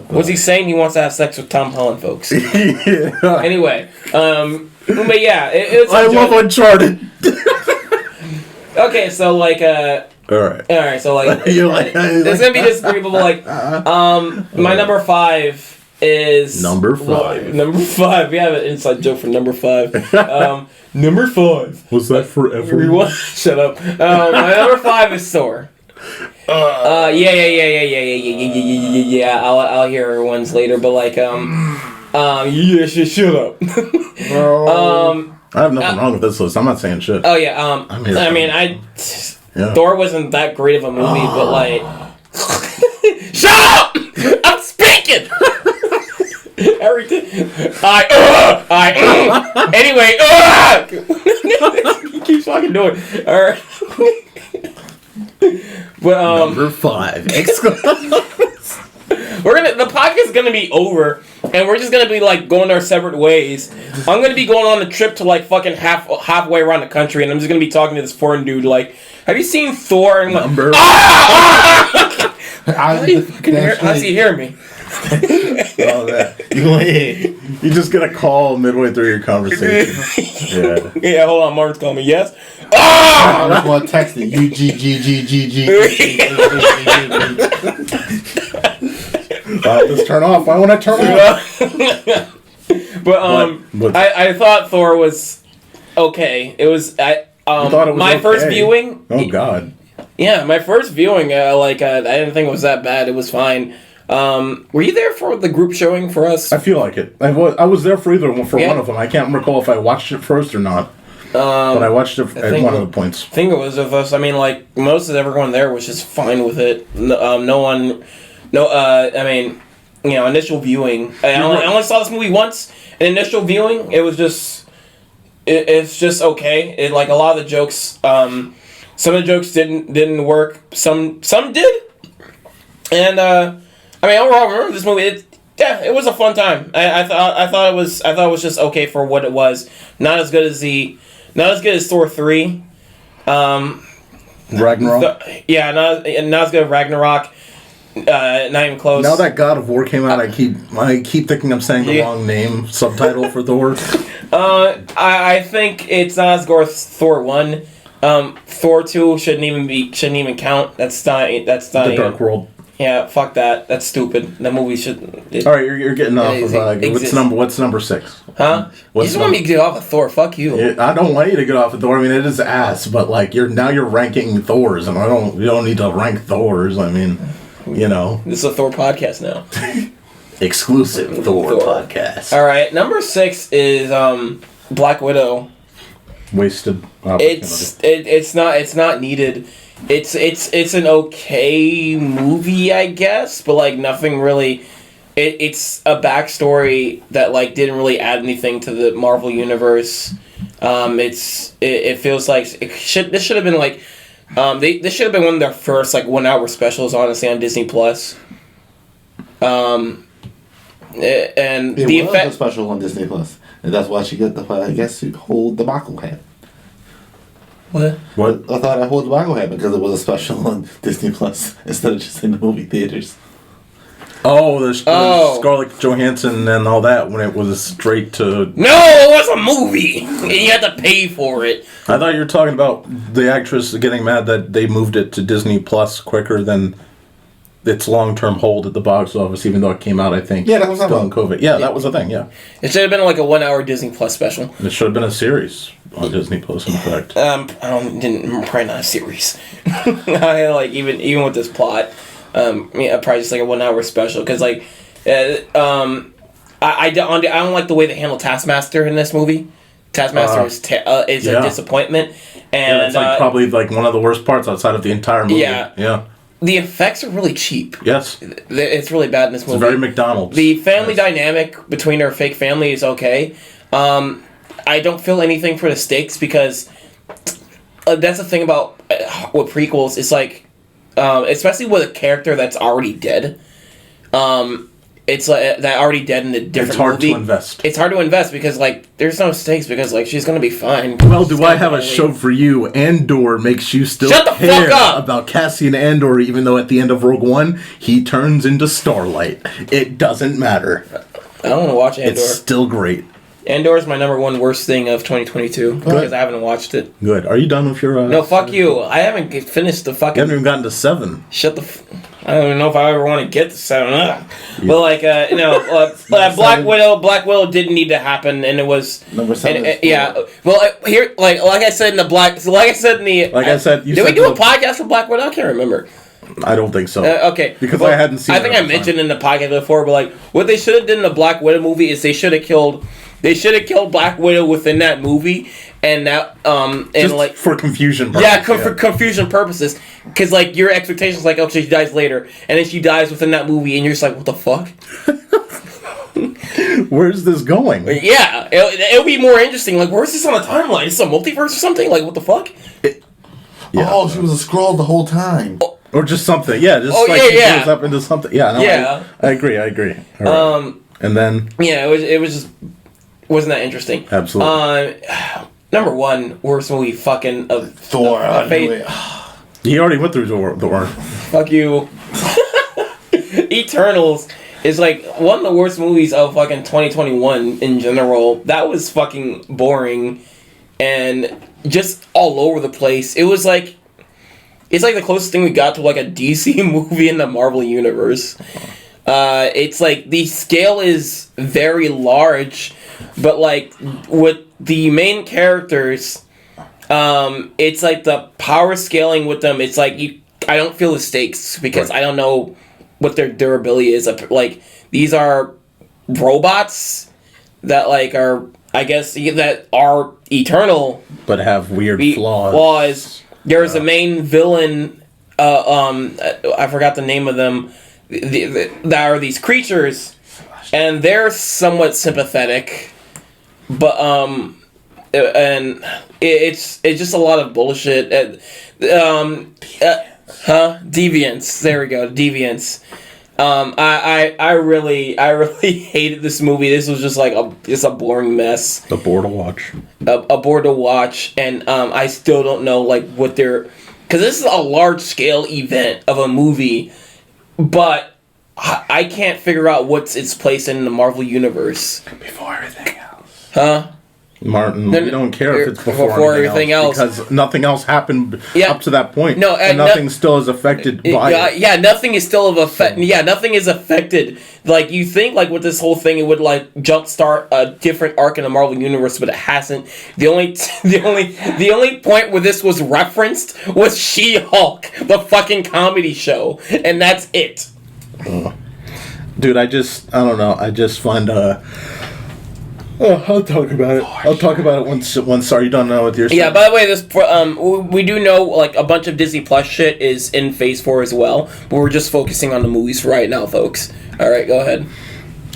Speaker 8: What's he saying? He wants to have sex with Tom Holland, folks.
Speaker 1: Yeah.
Speaker 8: Anyway, but yeah, it's
Speaker 1: I love Uncharted.
Speaker 8: Okay, so like,
Speaker 1: All right,
Speaker 8: so like, it's gonna be disagreeable. But like, my number 5 is
Speaker 1: Number 5.
Speaker 8: Number 5. We have an inside joke for number 5. Number 5.
Speaker 1: Was that forever?
Speaker 8: Shut up. My number 5 is Thor. Yeah. I'll hear everyone's later, but like, yeah, shut up.
Speaker 1: I have nothing wrong with this list. I'm not saying shit.
Speaker 8: Oh yeah. Thor wasn't that great of a movie, but like, shut up! I'm speaking. Everything. Anyway, he keeps fucking doing. All right. But
Speaker 1: Number 5.
Speaker 8: The podcast is gonna be over, and we're just gonna be like going our separate ways. I'm gonna be going on a trip to like fucking halfway around the country, and I'm just gonna be talking to this foreign dude. Like, have you seen Thor? And like,
Speaker 1: Number.
Speaker 8: how does he hear me?
Speaker 1: Oh, that. You just get a call midway through your conversation.
Speaker 8: Yeah, hold on. Martin's calling me. Yes.
Speaker 2: I was going to text it.
Speaker 1: Just turn off. I want to turn off.
Speaker 8: But I thought Thor was okay. It was
Speaker 1: thought it was
Speaker 8: my
Speaker 1: okay.
Speaker 8: first viewing.
Speaker 1: Oh God.
Speaker 8: Yeah, my first viewing. I didn't think it was that bad. It was fine. Were you there for the group showing for us?
Speaker 1: I feel like it. I was there for one of them. I can't recall if I watched it first or not. But I watched it at one of the points.
Speaker 8: I think it was with us. I mean, like, most of everyone there was just fine with it. Initial viewing. I only saw this movie once. An initial viewing, it was just, it's just okay. It, like, a lot of the jokes, some of the jokes didn't work. Some did. And overall, I remember this movie. It was a fun time. I thought it was just okay for what it was. Not as good as Thor 3.
Speaker 1: Ragnarok.
Speaker 8: Not as good as Ragnarok. Not even close.
Speaker 1: Now that God of War came out, I keep thinking I'm saying the wrong name subtitle for Thor.
Speaker 8: I think it's not as good as Thor 1. Thor 2 shouldn't even count. That's not
Speaker 1: The Dark World.
Speaker 8: Yeah, fuck that. That's stupid. That movie should.
Speaker 1: All right, you're getting off of what's number 6?
Speaker 8: Huh? You just want me to get off of Thor? Fuck you.
Speaker 1: I don't want you to get off of Thor. I mean, it is ass, but like you're ranking Thors, and you don't need to rank Thors. I mean, you know,
Speaker 8: this is a Thor podcast now.
Speaker 1: Exclusive Thor podcast.
Speaker 8: All right, number 6 is Black Widow.
Speaker 1: Wasted.
Speaker 8: It's not needed. It's an okay movie, I guess, but like nothing really. It's a backstory that like didn't really add anything to the Marvel universe. It feels like this should have been like this should have been one of their first like 1 hour specials, honestly, on Disney Plus.
Speaker 2: And the effect was a special on Disney Plus, and that's why she got the whole debacle happened.
Speaker 8: What?
Speaker 2: I thought that whole debacle happened because it was a special on Disney Plus instead of just in the movie theaters.
Speaker 1: Oh, the Scarlett Johansson and all that when it was straight to...
Speaker 8: No, it was a movie! And you had to pay for it.
Speaker 1: I thought you were talking about the actress getting mad that they moved it to Disney Plus quicker than its long-term hold at the box office, even though it came out, I think,
Speaker 2: that was
Speaker 1: still in COVID. Yeah, that was the thing, yeah.
Speaker 8: It should have been like a 1 hour Disney Plus special.
Speaker 1: It should have been a series on Disney Plus, in fact.
Speaker 8: Probably not a series. I like even with this plot, probably just like a 1 hour special because like, I don't like the way they handle Taskmaster in this movie. Taskmaster is a disappointment, and
Speaker 1: it's like probably like one of the worst parts outside of the entire movie. Yeah.
Speaker 8: The effects are really cheap.
Speaker 1: Yes.
Speaker 8: It's really bad in this movie.
Speaker 1: It's very McDonald's.
Speaker 8: The family dynamic between her fake family is okay. I don't feel anything for the stakes because that's the thing about with prequels. It's like, especially with a character that's already dead. It's like that already dead in a different movie.
Speaker 1: It's hard to invest.
Speaker 8: It's hard to invest because like there's no stakes because like she's gonna be fine.
Speaker 1: Well, do I have a show for you? Andor makes you still
Speaker 8: Shut the
Speaker 1: care
Speaker 8: fuck up!
Speaker 1: about Cassian Andor, even though at the end of Rogue One he turns into Starlight. It doesn't matter.
Speaker 8: I don't want to watch Andor.
Speaker 1: It's still great.
Speaker 8: Andor is my number one worst thing of 2022 because I haven't watched it.
Speaker 1: Good. Are you done with your?
Speaker 8: No, fuck you. I haven't finished the fucking.
Speaker 1: You haven't even gotten to 7.
Speaker 8: Shut the. I don't even know if I ever want to get to 7. Ugh. But like, Black Widow. Black Widow didn't need to happen, and it was
Speaker 2: number 7.
Speaker 8: Yeah. Well, here, like I said in the Black. So like I said in the.
Speaker 1: Like I said,
Speaker 8: did we do a podcast for Black Widow? I can't remember.
Speaker 1: I don't think so.
Speaker 8: Okay.
Speaker 1: Because I hadn't seen it.
Speaker 8: I think I mentioned in the podcast before, but like what they should have done in the Black Widow movie is they should have killed Black Widow within that movie, and that and
Speaker 1: just
Speaker 8: like
Speaker 1: for confusion purposes.
Speaker 8: Yeah, for confusion purposes, because like your expectations like, okay, she dies later, and then she dies within that movie, and you're just like, what the fuck?
Speaker 1: Where's this going?
Speaker 8: Yeah, it'll be more interesting. Like, where's this on the timeline? Is this a multiverse or something? Like, what the fuck?
Speaker 1: Yeah.
Speaker 2: Oh, she was a Skrull the whole time.
Speaker 1: Or just something, yeah. Just she goes up into something. Yeah, no,
Speaker 8: yeah.
Speaker 1: I agree. All right. And then
Speaker 8: yeah, it was just wasn't that interesting.
Speaker 1: Absolutely.
Speaker 8: Number one worst movie fucking of
Speaker 2: Thor.
Speaker 1: He already went through Thor.
Speaker 8: Fuck you. Eternals is like one of the worst movies of fucking 2021 in general. That was fucking boring and just all over the place. It was like. It's like the closest thing we got to like a DC movie in the Marvel Universe. It's like the scale is very large, but like with the main characters, it's like the power scaling with them. It's like I don't feel the stakes because I don't know what their durability is. Like these are robots that like are I guess that are eternal,
Speaker 1: but have weird
Speaker 8: flaws. There's a main villain, I forgot the name of them, that are these creatures, and they're somewhat sympathetic, but, and it's just a lot of bullshit. Deviants. There we go, Deviants. I really hated this movie. This was just like a boring mess.
Speaker 1: A bore to watch.
Speaker 8: A bore to watch, and I still don't know like what they're, because this is a large scale event of a movie, but I can't figure out what's its place in the Marvel universe.
Speaker 2: Before everything else.
Speaker 8: Huh?
Speaker 1: Martin, we don't care if it's before everything else because nothing else happened up to that point.
Speaker 8: No,
Speaker 1: and nothing still is affected by it.
Speaker 8: Yeah, nothing is still nothing is affected. Like you think, like with this whole thing, it would like jumpstart a different arc in the Marvel universe, but it hasn't. The only point where this was referenced was She-Hulk, the fucking comedy show, and that's it.
Speaker 1: Dude, I don't know. I just find I'll talk about it. I'll talk about it once. Are you done now with your?
Speaker 8: Yeah. By the way, this we do know like a bunch of Disney Plus shit is in Phase 4 as well, but we're just focusing on the movies for right now, folks. All right, go ahead.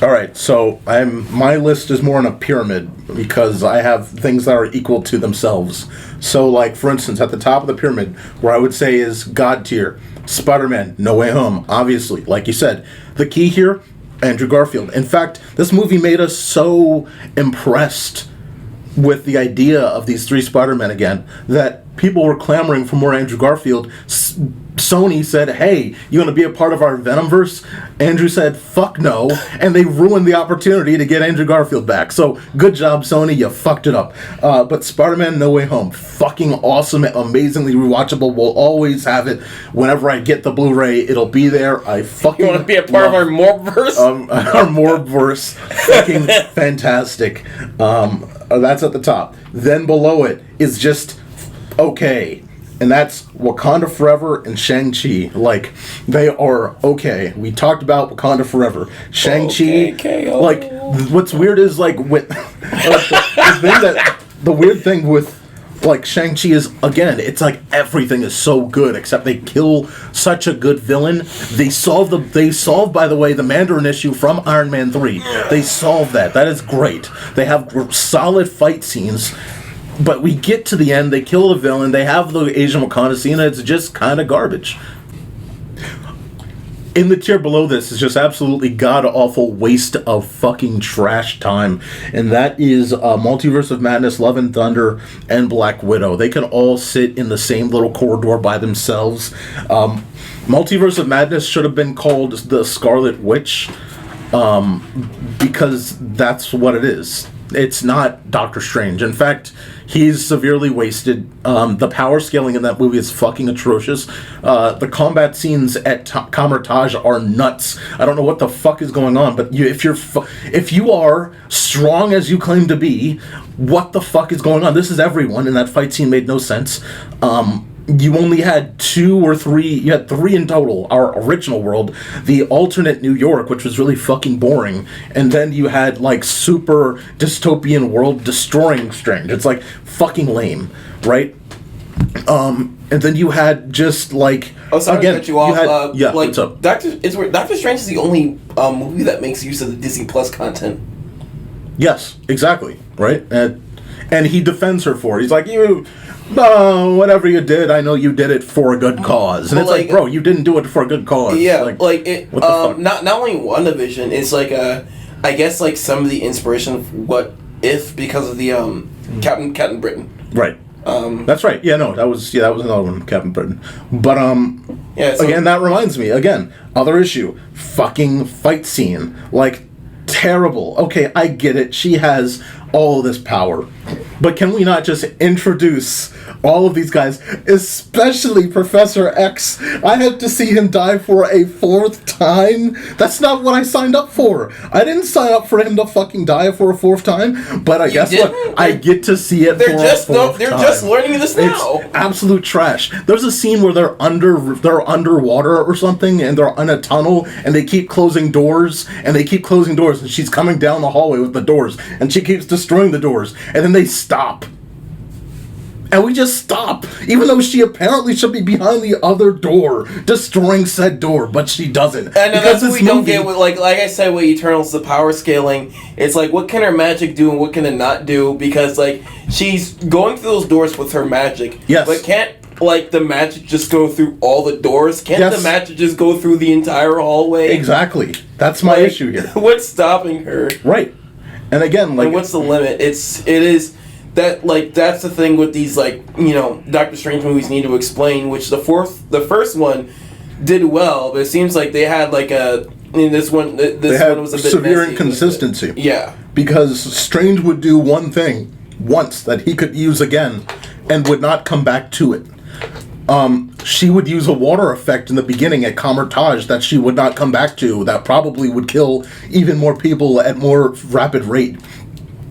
Speaker 1: All right, so my list is more on a pyramid because I have things that are equal to themselves. So, like for instance, at the top of the pyramid, where I would say is God tier, Spider-Man: No Way Home. Obviously, like you said, the key here. Andrew Garfield. In fact, this movie made us so impressed with the idea of these 3 Spider-Men again that people were clamoring for more Andrew Garfield. Sony said, hey, you want to be a part of our Venomverse? Andrew said, fuck no, and they ruined the opportunity to get Andrew Garfield back. So, good job, Sony, you fucked it up. But Spider-Man No Way Home, fucking awesome, amazingly rewatchable, we'll always have it. Whenever I get the Blu-ray, it'll be there. I fucking
Speaker 8: You want to be a part of our Morpverse?
Speaker 1: Our Morpverse, fucking fantastic. That's at the top. Then below it is just okay. And that's Wakanda Forever and Shang-Chi. Like, they are okay. We talked about Wakanda Forever. Shang-Chi, like, what's weird is, like, with, the weird thing with, like, Shang-Chi is, again, it's like everything is so good, except they kill such a good villain. They solve, by the way, the Mandarin issue from Iron Man 3. They solve that. That is great. They have solid fight scenes. But we get to the end, they kill the villain, they have the Asian Wakanda scene, and it's just kind of garbage. In the tier below this is just absolutely god-awful waste of fucking trash time. And that is Multiverse of Madness, Love and Thunder, and Black Widow. They can all sit in the same little corridor by themselves. Multiverse of Madness should have been called the Scarlet Witch, because that's what it is. It's not Doctor Strange. In fact, he's severely wasted. The power scaling in that movie is fucking atrocious. The combat scenes at Kamertage are nuts. I don't know what the fuck is going on, but if you are strong as you claim to be, what the fuck is going on? This is everyone, and that fight scene made no sense. You only had 2 or 3, you had 3 in total, our original world, the alternate New York, which was really fucking boring, and then you had, like, super dystopian world destroying Strange. It's, like, fucking lame, right? And then you had just, like...
Speaker 3: Oh, sorry to cut you off.
Speaker 1: Yeah,
Speaker 3: like,
Speaker 1: what's up?
Speaker 3: Doctor Strange is the only movie that makes use of the Disney Plus content.
Speaker 1: Yes, exactly, right? And he defends her for it. He's like, whatever you did, I know you did it for a good cause. And it's like, bro, you didn't do it for a good cause.
Speaker 3: Yeah,
Speaker 1: like
Speaker 3: it.
Speaker 1: What the fuck?
Speaker 3: Not only WandaVision, it's like I guess like some of the inspiration of What If because of the Captain Britain.
Speaker 1: Right. That's right. Yeah, no, that was another one, Captain Britain. But
Speaker 3: yeah. So,
Speaker 1: again, that reminds me. Again, other issue, fucking fight scene, like terrible. Okay, I get it. She has all this power. But can we not just introduce all of these guys, especially Professor X? I had to see him die for a 4th time. That's not what I signed up for. I didn't sign up for him to fucking die for a 4th time, but I guess what? I get to see it for a 4th time.
Speaker 3: They're just learning this now.
Speaker 1: It's absolute trash. There's a scene where they're underwater or something, and they're in a tunnel, and they keep closing doors, and she's coming down the hallway with the doors, and she keeps destroying the doors, and then they stop. And we just stop, even though she apparently should be behind the other door, destroying said door, but she doesn't.
Speaker 3: And that's what we don't get with, like I said, with Eternals, the power scaling. It's like, what can her magic do and what can it not do? Because, like, she's going through those doors with her magic.
Speaker 1: Yes.
Speaker 3: But can't, like, the magic just go through all the doors? Can't the magic just go through the entire hallway?
Speaker 1: Exactly. That's my issue here.
Speaker 3: What's stopping her?
Speaker 1: Right. And again, like...
Speaker 3: And what's the limit? It is... That's the thing with these, like, you know, Doctor Strange movies need to explain, which the first one did well, but it seems like they had, like, this one was a bit
Speaker 1: severe
Speaker 3: messy
Speaker 1: inconsistency.
Speaker 3: Yeah.
Speaker 1: Because Strange would do one thing once that he could use again and would not come back to it. She would use a water effect in the beginning at Kamertage that she would not come back to, that probably would kill even more people at more rapid rate.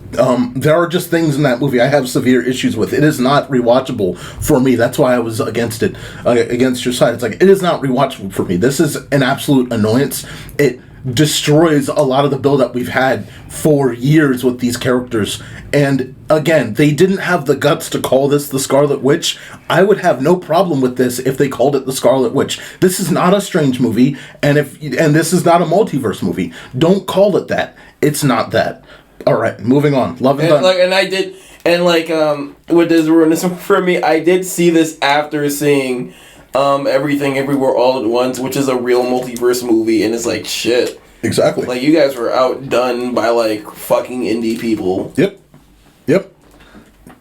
Speaker 1: There are just things in that movie I have severe issues with. It is not rewatchable for me. That's why I was against it, against your side. It's like, it is not rewatchable for me. This is an absolute annoyance. It destroys a lot of the build-up we've had for years with these characters. And again, they didn't have the guts to call this the Scarlet Witch. I would have no problem with this if they called it the Scarlet Witch. This is not a Strange movie, and this is not a multiverse movie. Don't call it that. It's not that. All right, moving on. Love and Thunder.
Speaker 3: What does ruin this for me? I did see this after seeing Everything Everywhere All at Once, which is a real multiverse movie, and it's like, shit.
Speaker 1: Exactly.
Speaker 3: Like, you guys were outdone by, like, fucking indie people.
Speaker 1: Yep.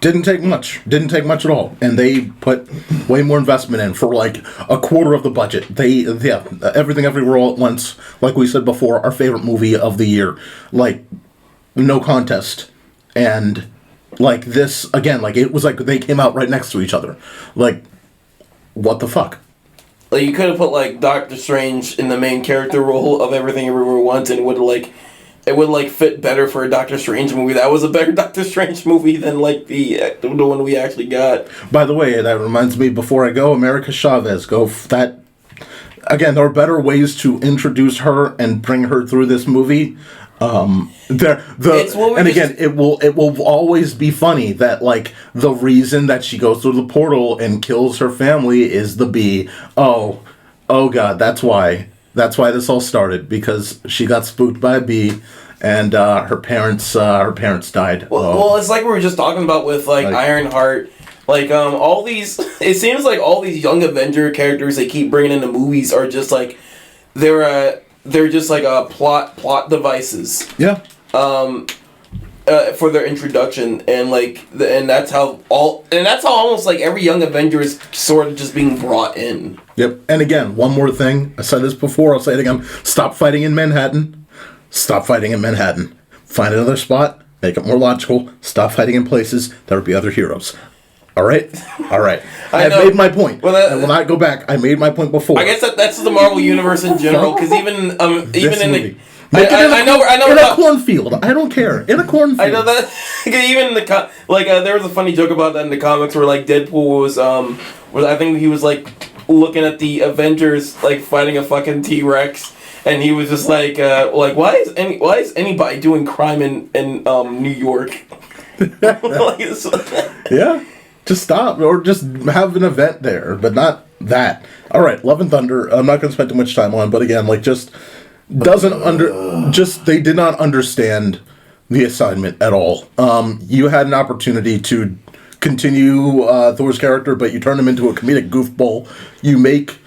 Speaker 1: Didn't take much at all, and they put way more investment in for like a quarter of the budget. Everything Everywhere All at Once, like we said before, our favorite movie of the year, like, no contest. And like this again, like, it was like they came out right next to each other. Like, what the fuck?
Speaker 3: Like, you could have put, like, Doctor Strange in the main character role of Everything Everywhere Once, and it would fit better for a Doctor Strange movie. That was a better Doctor Strange movie than, like, the one we actually got.
Speaker 1: By the way, that reminds me, before I go, America Chavez, that... Again, there are better ways to introduce her and bring her through this movie. It will always be funny that, like, the reason that she goes through the portal and kills her family is the bee. Oh God, that's why this all started, because she got spooked by a bee, and her parents died.
Speaker 3: Well, it's like we were just talking about with Ironheart. Like, all these, it seems like all these young Avenger characters they keep bringing into movies are just like, they're just like plot devices.
Speaker 1: Yeah.
Speaker 3: For their introduction, and that's how almost like every young Avenger is sort of just being brought in.
Speaker 1: Yep. And again, one more thing. I said this before, I'll say it again. Stop fighting in Manhattan. Find another spot Make it more logical. Stop fighting in places. There would be other heroes. All right? All right. I have made my point.
Speaker 3: Well,
Speaker 1: I will not go back. I made my point before.
Speaker 3: I guess that's the Marvel universe in general, because even in
Speaker 1: movie.
Speaker 3: the I know
Speaker 1: in a cornfield. I don't care. In a cornfield.
Speaker 3: I know that. Even in the there was a funny joke about that in the comics where like Deadpool was I think he was like looking at the Avengers like fighting a fucking T-Rex, and he was just like why is anybody doing crime in New York?
Speaker 1: Yeah. Just stop, or just have an event there, but not that. All right, Love and Thunder. I'm not going to spend too much time on, but again, like just they did not understand the assignment at all. You had an opportunity to continue Thor's character, but you turn him into a comedic goofball. You make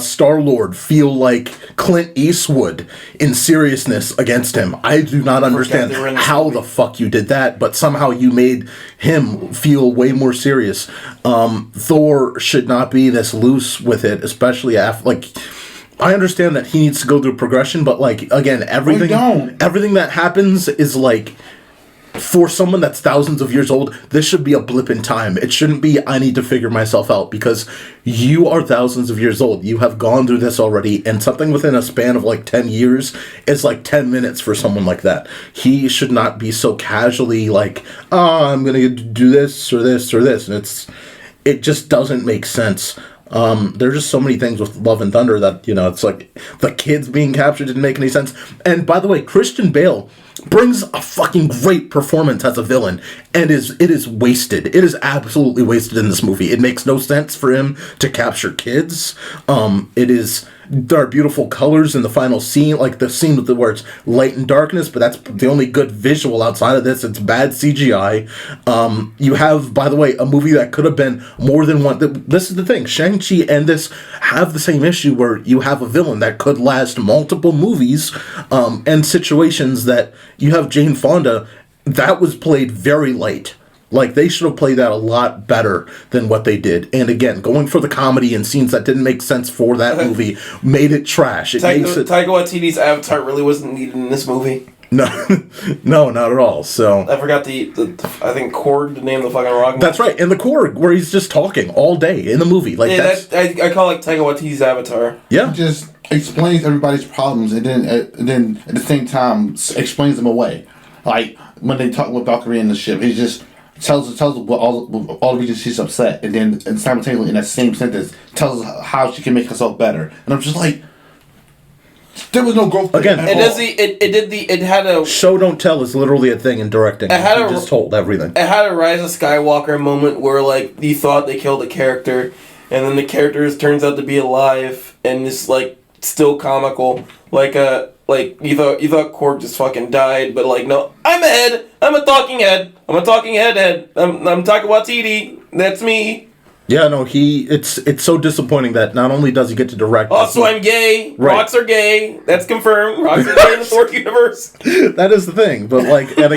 Speaker 1: Star-Lord feel like Clint Eastwood in seriousness against him. I do not understand how the fuck you did that, but somehow you made him feel way more serious. Thor should not be this loose with it, especially after, like, I understand that he needs to go through progression, but, like, again, everything that happens is, like, for someone that's thousands of years old, this should be a blip in time. It shouldn't be, I need to figure myself out, because you are thousands of years old. You have gone through this already, and something within a span of like 10 years is like 10 minutes for someone like that. He should not be so casually like, I'm going to do this or this or this. And it just doesn't make sense. There's just so many things with Love and Thunder that, it's like the kids being captured didn't make any sense. And by the way, Christian Bale brings a fucking great performance as a villain, and it is wasted. It is absolutely wasted in this movie. It makes no sense for him to capture kids. There are beautiful colors in the final scene, like the scene with where it's light and darkness, but that's the only good visual outside of this. It's bad CGI. You have, by the way, a movie that could have been more than one. This is the thing. Shang-Chi and this have the same issue where you have a villain that could last multiple movies, and situations that you have Jane Fonda, that was played very light. Like, they should have played that a lot better than what they did. And again, going for the comedy and scenes that didn't make sense for that movie made it trash.
Speaker 3: Taika Waititi's Avatar really wasn't needed in this movie.
Speaker 1: No, not at all. So
Speaker 3: I forgot the I think Korg, the name of the fucking rock.
Speaker 1: That's right, and the Korg, where he's just talking all day in the movie. Like,
Speaker 3: yeah, I call it Taika Waititi's Avatar.
Speaker 1: Yeah,
Speaker 2: he just explains everybody's problems, and then at the same time explains them away. Like when they talk with Valkyrie in the ship, he just tells her what all the reasons she's upset, and then simultaneously in that same sentence tells her how she can make herself better. And I'm just like, there was no growth
Speaker 1: again.
Speaker 3: It had a
Speaker 1: show don't tell is literally a thing in directing. It just told everything.
Speaker 3: It had a Rise of Skywalker moment where like you thought they killed a character, and then the character turns out to be alive and is like still comical. Like you thought Korg just fucking died, but like no, I'm a head. I'm a talking head. I'm Taika Waititi. That's me.
Speaker 1: Yeah, no, it's so disappointing that not only does he get to direct...
Speaker 3: Also, I'm gay. Right. Rocks are gay. That's confirmed. Rocks are gay in the Thor universe.
Speaker 1: That is the thing. But, like, and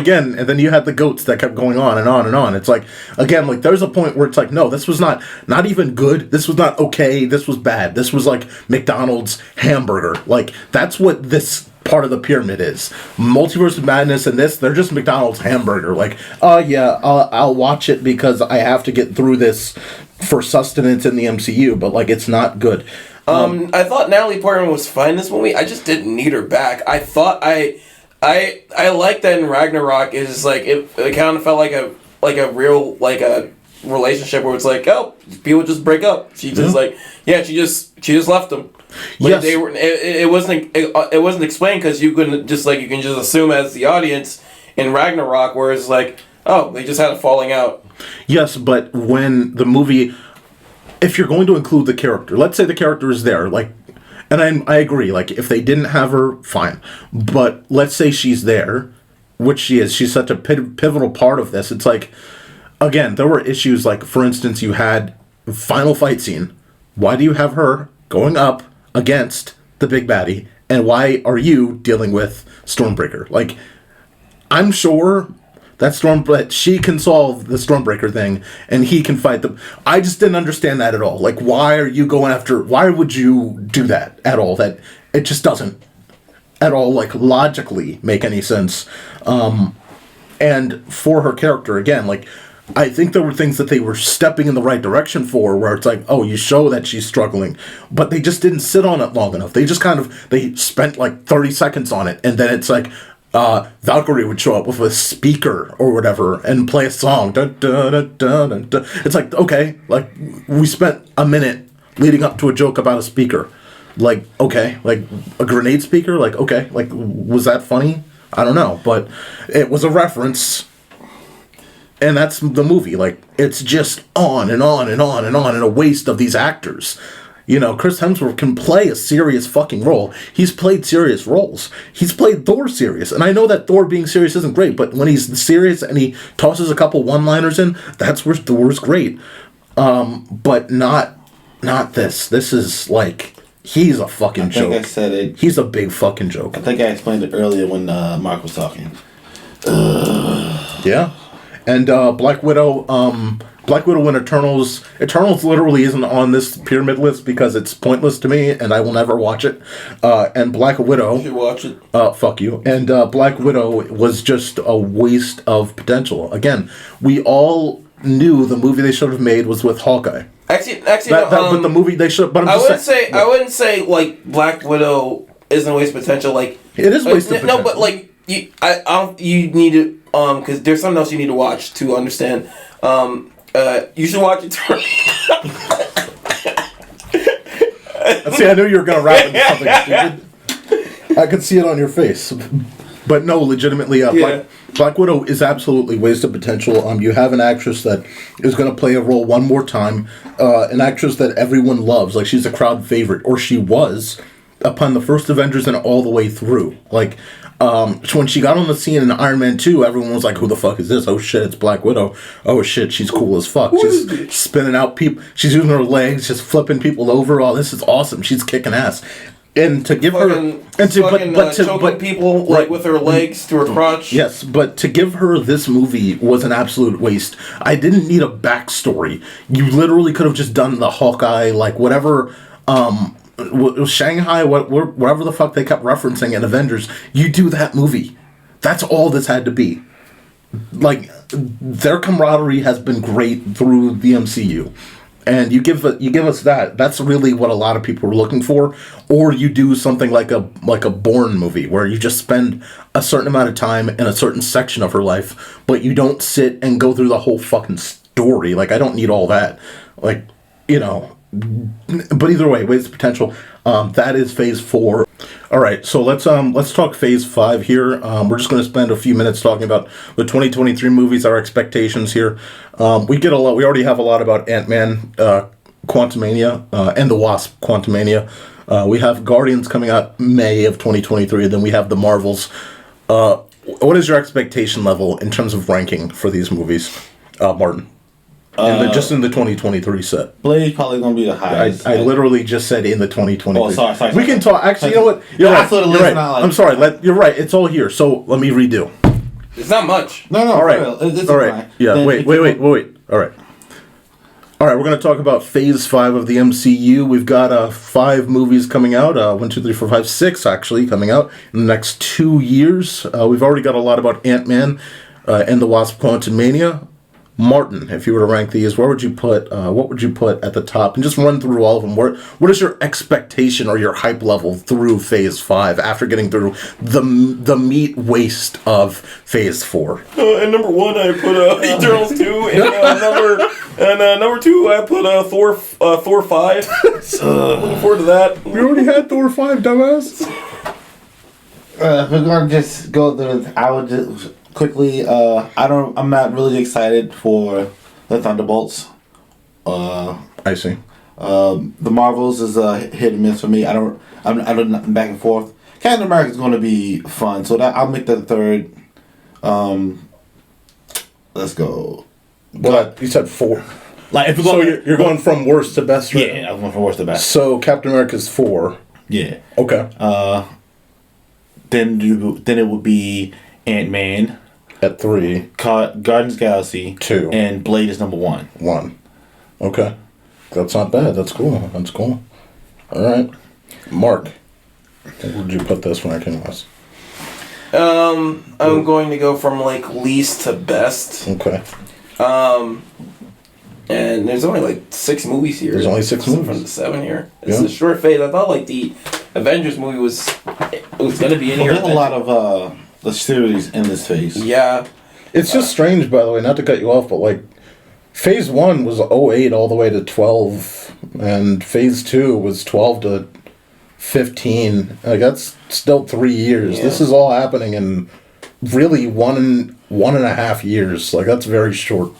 Speaker 1: then you had the goats that kept going on and on and on. It's like, again, like, there's a point where it's like, no, this was not even good. This was not okay. This was bad. This was like McDonald's hamburger. Like, that's what this part of the pyramid is. Multiverse of Madness and this, they're just McDonald's hamburger. Like, oh yeah, I'll watch it because I have to get through this for sustenance in the MCU, but like it's not good.
Speaker 3: I thought Natalie Portman was fine in this movie. I just didn't need her back. I thought I liked that in Ragnarok. Is like it kind of felt like a real like a relationship where it's like, oh, people just break up. She just she just left them. But yes. It wasn't explained because you can just assume as the audience in Ragnarok where it's like, oh, they just had a falling out.
Speaker 1: Yes, but when the movie, if you're going to include the character, let's say the character is there, like, and I agree, like, if they didn't have her, fine. But let's say she's there, which she is. She's such a pivotal part of this. It's like, again, there were issues, like, for instance, you had final fight scene. Why do you have her going up against the big baddie? And why are you dealing with Stormbreaker? Like, I'm sure that she can solve the Stormbreaker thing, and he can fight them. I just didn't understand that at all. Like, why would you do that at all? That it just doesn't at all, like, logically make any sense. And for her character, again, like, I think there were things that they were stepping in the right direction for, where it's like, oh, you show that she's struggling, but they just didn't sit on it long enough. They just they spent like 30 seconds on it, and then it's like, Valkyrie would show up with a speaker or whatever and play a song. Dun, dun, dun, dun, dun, dun. It's like, okay, like, we spent a minute leading up to a joke about a speaker. Like, okay, like, a grenade speaker? Like, okay, like, was that funny? I don't know, but it was a reference. And that's the movie. Like, it's just on and on and on and on, and a waste of these actors. You know, Chris Hemsworth can play a serious fucking role. He's played serious roles. He's played Thor serious. And I know that Thor being serious isn't great, but when he's serious and he tosses a couple one-liners in, that's where Thor's great. But not this. This is like, he's a fucking joke. I think I said it. He's a big fucking joke.
Speaker 2: I think I explained it earlier when Mark was talking.
Speaker 1: Yeah. And Black Widow and Eternals. Eternals literally isn't on this pyramid list because it's pointless to me, and I will never watch it. And Black Widow.
Speaker 3: You should watch it.
Speaker 1: Fuck you. And Black Widow was just a waste of potential. Again, we all knew the movie they should have made was with Hawkeye.
Speaker 3: Actually,
Speaker 1: but the movie they should. But
Speaker 3: I wouldn't say like Black Widow isn't a waste of potential. Like,
Speaker 1: it is wasted potential.
Speaker 3: No, but like you need to because there's something else you need to watch to understand. You should watch it.
Speaker 1: See, I knew you were going to wrap into something stupid. I could see it on your face. But no, legitimately, Black Widow is absolutely wasted potential. You have an actress that is going to play a role one more time. An actress that everyone loves. Like, she's a crowd favorite. Or she was upon the first Avengers and all the way through. Like, when she got on the scene in Iron Man 2, everyone was like, who the fuck is this? Oh shit, it's Black Widow. Oh shit, she's cool as fuck. She's spinning out people. She's using her legs, just flipping people over. Oh, this is awesome. She's kicking ass. And to give her...
Speaker 3: choking people like with her legs to her crotch.
Speaker 1: Yes, but to give her this movie was an absolute waste. I didn't need a backstory. You literally could have just done the Hawkeye, like whatever... Shanghai, whatever the fuck they kept referencing in Avengers, you do that movie. That's all this had to be. Like, their camaraderie has been great through the MCU, and you give us that. That's really what a lot of people were looking for. Or you do something like a Bourne movie where you just spend a certain amount of time in a certain section of her life, but you don't sit and go through the whole fucking story. Like, I don't need all that. Like, you know. But either way, waste potential. That is Phase 4. All right, so let's talk Phase 5 here. We're just going to spend a few minutes talking about the 2023 movies, our expectations here. We already have a lot about Ant-Man, Quantumania, and the Wasp, Quantumania. We have Guardians coming out May of 2023, and then we have the Marvels. What is your expectation level in terms of ranking for these movies, Martin? Just in the 2023 set.
Speaker 2: Blade's probably going to be the highest.
Speaker 1: I literally just said in the 2023.
Speaker 2: Oh, sorry.
Speaker 1: We can talk. Actually, you know what? You're right. You're right. I'm sorry. You're right. It's all here. So let me redo.
Speaker 3: It's not much.
Speaker 2: No.
Speaker 1: All right.
Speaker 2: It's
Speaker 1: all right. Yeah. Then wait. All right. All right. We're going to talk about Phase 5 of the MCU. We've got 5 movies coming out. 1, 2, 3, 4, 5, 6 actually coming out in the next 2 years. We've already got a lot about Ant-Man and the Wasp: Quantumania. Martin, if you were to rank these, what would you put at the top? And just run through all of them. What is your expectation or your hype level through Phase 5 after getting through the meat waste of Phase 4?
Speaker 3: And number 1, I put Eternals 2, and number 2, I put Thor 5. Looking forward to that.
Speaker 1: We already had Thor 5, dumbass.
Speaker 2: If we're gonna just go through, I would just quickly. I'm not really excited for the Thunderbolts.
Speaker 1: I see.
Speaker 2: The Marvels is a hit and miss for me. I'm back and forth. Captain America is going to be fun, so that I'll make that the 3rd. Let's go.
Speaker 1: What you said 4. Like if you're going from worst to best. Right?
Speaker 2: Yeah, I'm going from worst to best.
Speaker 1: So Captain America's 4.
Speaker 2: Yeah.
Speaker 1: Okay.
Speaker 2: Then it would be Ant-Man
Speaker 1: at 3.
Speaker 2: Guardians Galaxy
Speaker 1: 2.
Speaker 2: And Blade is number 1.
Speaker 1: 1. Okay. That's not bad. That's cool. All right. Mark, where would you put this ranking list?
Speaker 3: I'm going to go from like least to best.
Speaker 1: Okay.
Speaker 3: And there's only like 6 movies here.
Speaker 1: There's only 6 movies.
Speaker 3: From the 7 here. It's a short phase. I thought like the Avengers movie was gonna be in here.
Speaker 2: There's a lot of the series in this phase.
Speaker 3: Yeah.
Speaker 1: It's just strange, by the way, not to cut you off, but like, Phase 1 was 08 all the way to 12, and Phase 2 was 12 to 15. Like, that's still 3 years.
Speaker 3: Yeah.
Speaker 1: This is all happening in really 1.5 years. Like, that's very short.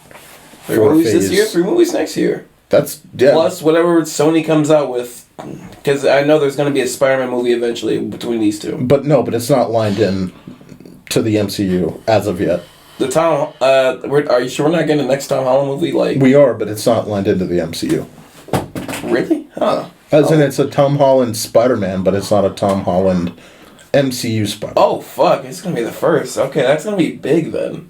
Speaker 3: 3 movies this year, 3 movies next year.
Speaker 1: That's, yeah.
Speaker 3: Plus whatever Sony comes out with, because I know there's going to be a Spider-Man movie eventually between these two.
Speaker 1: But no, but it's not lined in to the MCU as of yet.
Speaker 3: The Tom, are you sure we're not getting the next Tom Holland movie? Like,
Speaker 1: we are, but it's not lined into the MCU.
Speaker 3: Really? Huh.
Speaker 1: As in, it's a Tom Holland Spider-Man, but it's not a Tom Holland MCU Spider-Man.
Speaker 3: Oh, fuck. It's going to be the first. Okay, that's going to be big then.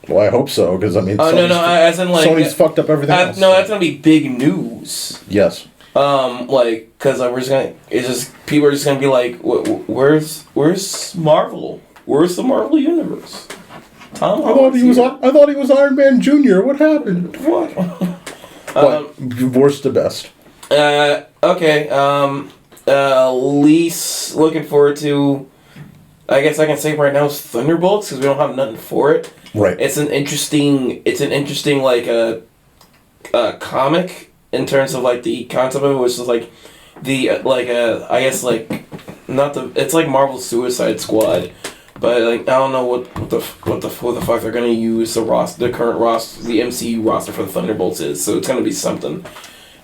Speaker 1: Well, I hope so, because, I mean,
Speaker 3: as in, like,
Speaker 1: Sony's fucked up everything else.
Speaker 3: No, that's going to be big news.
Speaker 1: Yes.
Speaker 3: Like, because we're just going to, it's just, people are just going to be like, where's Marvel? Where's the Marvel Universe? Tom Holland's
Speaker 1: I thought he was Iron Man Jr. What happened?
Speaker 3: What?
Speaker 1: But, worst to best.
Speaker 3: Okay, least looking forward to, I guess I can say right now, is Thunderbolts, because we don't have nothing for it.
Speaker 1: Right.
Speaker 3: It's an interesting like comic in terms of like the concept of it, which is like the I guess like not the, it's like Marvel's Suicide Squad, but like I don't know what the fuck they're gonna use the current roster, the MCU roster for the Thunderbolts is, so it's gonna be something.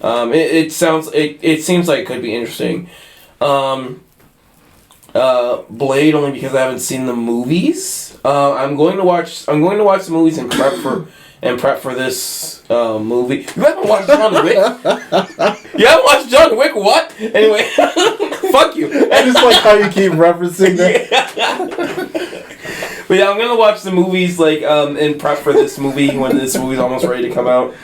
Speaker 3: It seems like it could be interesting. Blade, only because I haven't seen the movies. I'm going to watch the movies and prep for this movie. You haven't watched John Wick? You haven't watched John Wick? What? Anyway, fuck you.
Speaker 1: I just like how you keep referencing that.
Speaker 3: Yeah. But yeah, I'm gonna watch the movies like and prep for this movie when this movie's almost ready to come out.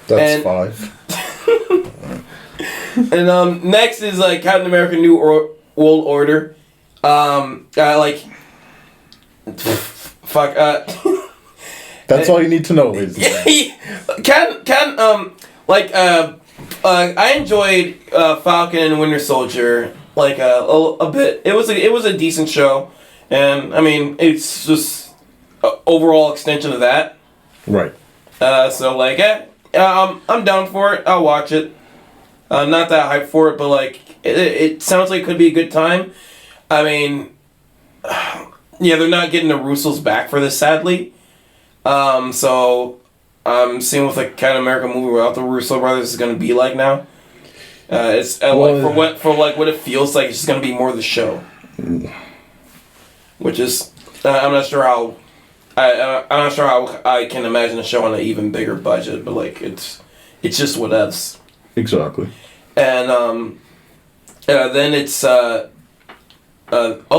Speaker 1: That's 5.
Speaker 3: And next is like Captain America: New World Order.
Speaker 1: That's all you need to know, ladies and gentlemen.
Speaker 3: I enjoyed Falcon and Winter Soldier like a bit. It was a decent show, and I mean it's just overall extension of that.
Speaker 1: Right.
Speaker 3: So like I'm down for it. I'll watch it. Not that hyped for it, but like it sounds like it could be a good time. I mean, yeah, they're not getting the Russos back for this, sadly. So I'm seeing what the Captain America movie without the Russo brothers is gonna be like now. It's like for what it feels like, it's just gonna be more of the show. Which is I'm not sure how I can imagine a show on an even bigger budget, but like it's just whatevs.
Speaker 1: Exactly.
Speaker 3: And then it's oh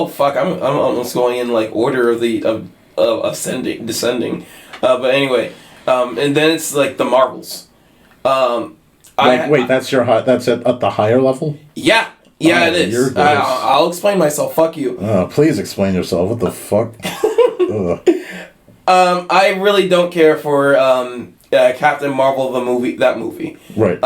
Speaker 3: fuck, I'm almost going in like order of the descending. But anyway, and then it's like the Marvels.
Speaker 1: Wait, that's that's at the higher level?
Speaker 3: Yeah, it is. I'll explain myself. Fuck you.
Speaker 1: Please explain yourself. What the fuck?
Speaker 3: I really don't care for Captain Marvel that movie.
Speaker 1: Right.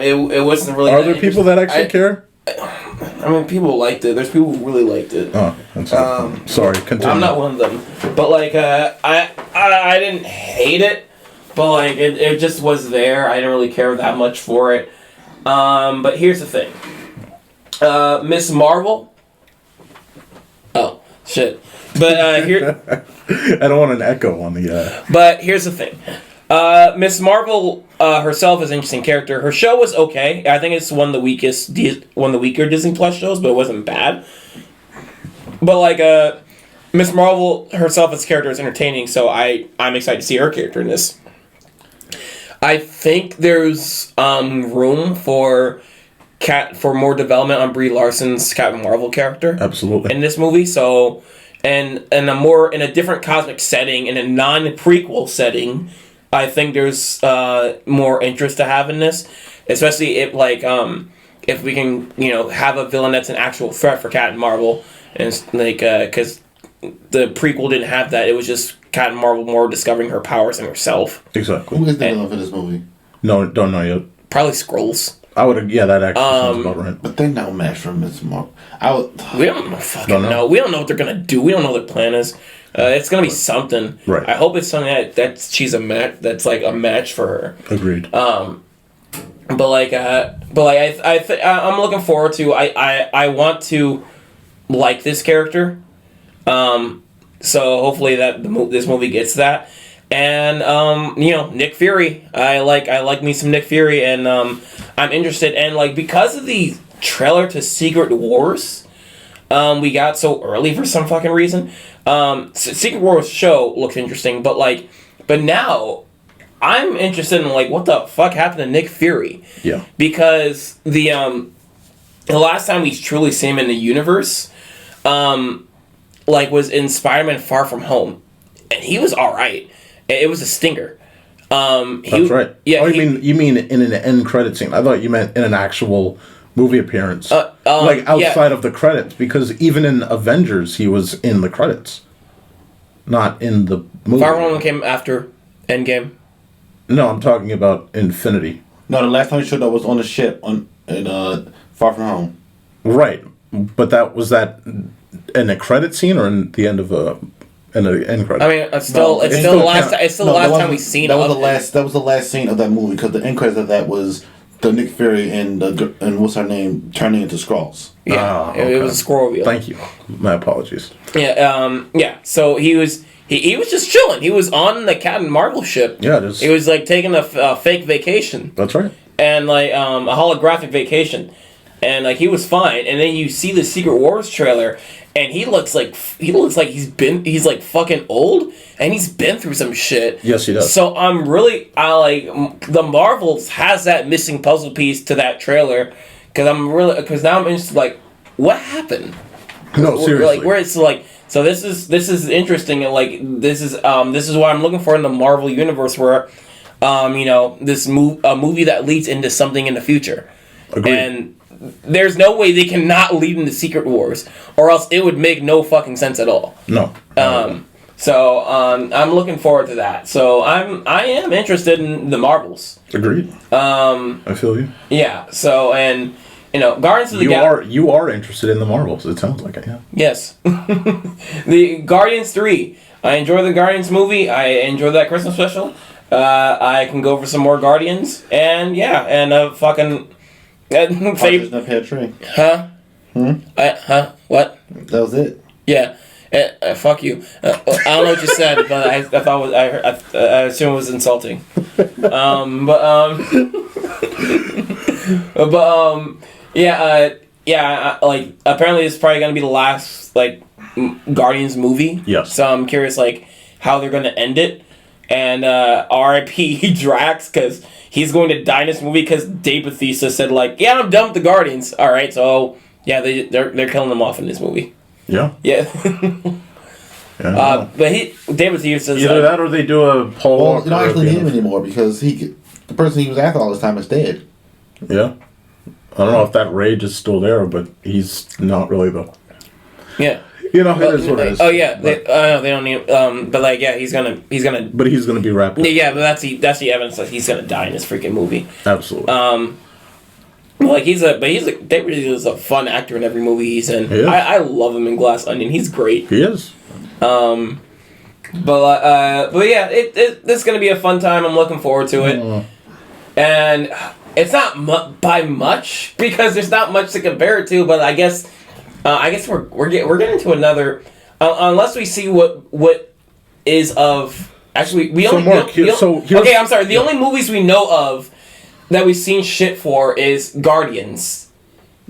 Speaker 3: It wasn't really.
Speaker 1: Are there people that actually care?
Speaker 3: I mean, people liked it. There's people who really liked it.
Speaker 1: Oh, that's sorry. Continue.
Speaker 3: I'm not one of them, but like I didn't hate it, but like it just was there. I didn't really care that much for it. But here's the thing, Miss Marvel. Oh shit! But here.
Speaker 1: I don't want an echo on the.
Speaker 8: But here's the thing. Miss Marvel herself is an interesting character. Her show was okay. I think it's one of the weaker Disney Plus shows, but it wasn't bad. But like Miss Marvel herself as a character is entertaining, so I'm excited to see her character in this. I think there's room for more development on Brie Larson's Captain Marvel character.
Speaker 1: Absolutely.
Speaker 8: In this movie, so and in a different cosmic setting, in a non-prequel setting. I think there's more interest to have in this, especially if we can have a villain that's an actual threat for Captain Marvel, and it's like because the prequel didn't have that. It was just Captain Marvel more discovering her powers and herself.
Speaker 1: Exactly.
Speaker 2: Who is the villain for this movie?
Speaker 1: No, don't know yet.
Speaker 8: Probably Skrulls.
Speaker 1: I would. Yeah, that actually sounds about right.
Speaker 2: But they're no match for Miss Marvel.
Speaker 8: We don't know. We don't know what they're gonna do. We don't know what their plan is. It's gonna be something.
Speaker 1: Right.
Speaker 8: I hope it's something that she's a match. That's like a match for her.
Speaker 1: Agreed.
Speaker 8: I'm looking forward to. I want to like this character. So hopefully this movie gets that. And Nick Fury. I like me some Nick Fury, and I'm interested. And like because of the trailer to Secret Wars, we got so early for some fucking reason. Secret Wars show looks interesting, but now I'm interested in like what the fuck happened to Nick Fury.
Speaker 1: Yeah.
Speaker 8: Because the last time we truly see him in the universe, was in Spider-Man: Far From Home, and he was all right. It was a stinger.
Speaker 1: That's right.
Speaker 8: Yeah.
Speaker 1: Oh, you mean in an end credit scene? I thought you meant in an actual movie appearance, outside of the credits. Because even in Avengers, he was in the credits, not in the movie.
Speaker 8: Far From Home came after Endgame.
Speaker 1: No, I'm talking about Infinity.
Speaker 2: No, the last time he showed up was on the ship in Far From Home.
Speaker 1: Right, but was that in a credit scene or in the end of in the end credit?
Speaker 8: I mean, it's still the last time we've seen.
Speaker 2: That was the last scene of that movie, because the end credits of that was the Nick Fury and what's her name turning into Skrulls.
Speaker 8: Yeah, it was a scroll wheel.
Speaker 1: Thank you. My apologies.
Speaker 8: Yeah. So he was just chilling. He was on the Captain Marvel ship.
Speaker 1: Yeah, it is.
Speaker 8: He was like taking a fake vacation.
Speaker 1: That's right.
Speaker 8: And like a holographic vacation, and like he was fine. And then you see the Secret Wars trailer, and he looks like he's like fucking old, and he's been through some shit.
Speaker 1: Yes, he does.
Speaker 8: So the Marvels has that missing puzzle piece to that trailer, because now I'm interested, like, what happened?
Speaker 1: No, seriously.
Speaker 8: Like where it's like, so this is interesting, and like this is what I'm looking for in the Marvel universe, where this a movie that leads into something in the future.
Speaker 1: Agreed.
Speaker 8: And there's no way they cannot lead into Secret Wars, or else it would make no fucking sense at all.
Speaker 1: No.
Speaker 8: So I'm looking forward to that. So I am interested in the Marvels.
Speaker 1: Agreed. I feel you.
Speaker 8: Yeah. So, and Guardians of the Galaxy.
Speaker 1: You are interested in the Marvels. It sounds like it. Yeah.
Speaker 8: Yes. The Guardians 3. I enjoy the Guardians movie. I enjoy that Christmas special. I can go for some more Guardians, and fucking.
Speaker 2: Partridge in a Pear Tree.
Speaker 8: Huh? What?
Speaker 2: That was it.
Speaker 8: Yeah. Fuck you. I don't know what you said, but I thought I assume it was insulting. Like apparently it's probably gonna be the last like Guardians movie.
Speaker 1: Yes.
Speaker 8: So I'm curious like how they're gonna end it, and R.I.P. Drax, because he's going to die in this movie because Dave Bautista said like, yeah, I'm done with the Guardians. All right, so yeah, they're killing them off in this movie.
Speaker 1: Yeah.
Speaker 8: Yeah. But Dave Bautista says
Speaker 1: either that or they do a Paul
Speaker 2: Well,
Speaker 1: Walker.
Speaker 2: you don't actually need him anymore, because the person he was after all this time is dead.
Speaker 1: Yeah. I don't know if that rage is still there, but he's not really though.
Speaker 8: Yeah.
Speaker 1: It is what it is.
Speaker 8: Oh yeah, they don't need. But like, yeah, he's gonna.
Speaker 1: But he's gonna be wrapped up.
Speaker 8: Yeah, but that's the evidence that he's gonna die in this freaking movie.
Speaker 1: Absolutely.
Speaker 8: Like David is a fun actor in every movie he's in.
Speaker 1: He is.
Speaker 8: I love him in Glass Onion. He's great.
Speaker 1: He is.
Speaker 8: But yeah, it's gonna be a fun time. I'm looking forward to it, and it's not by much, because there's not much to compare it to. But I guess we're getting to another, unless we see what is of. Actually, okay, I'm sorry. The only movies we know of that we've seen shit for is Guardians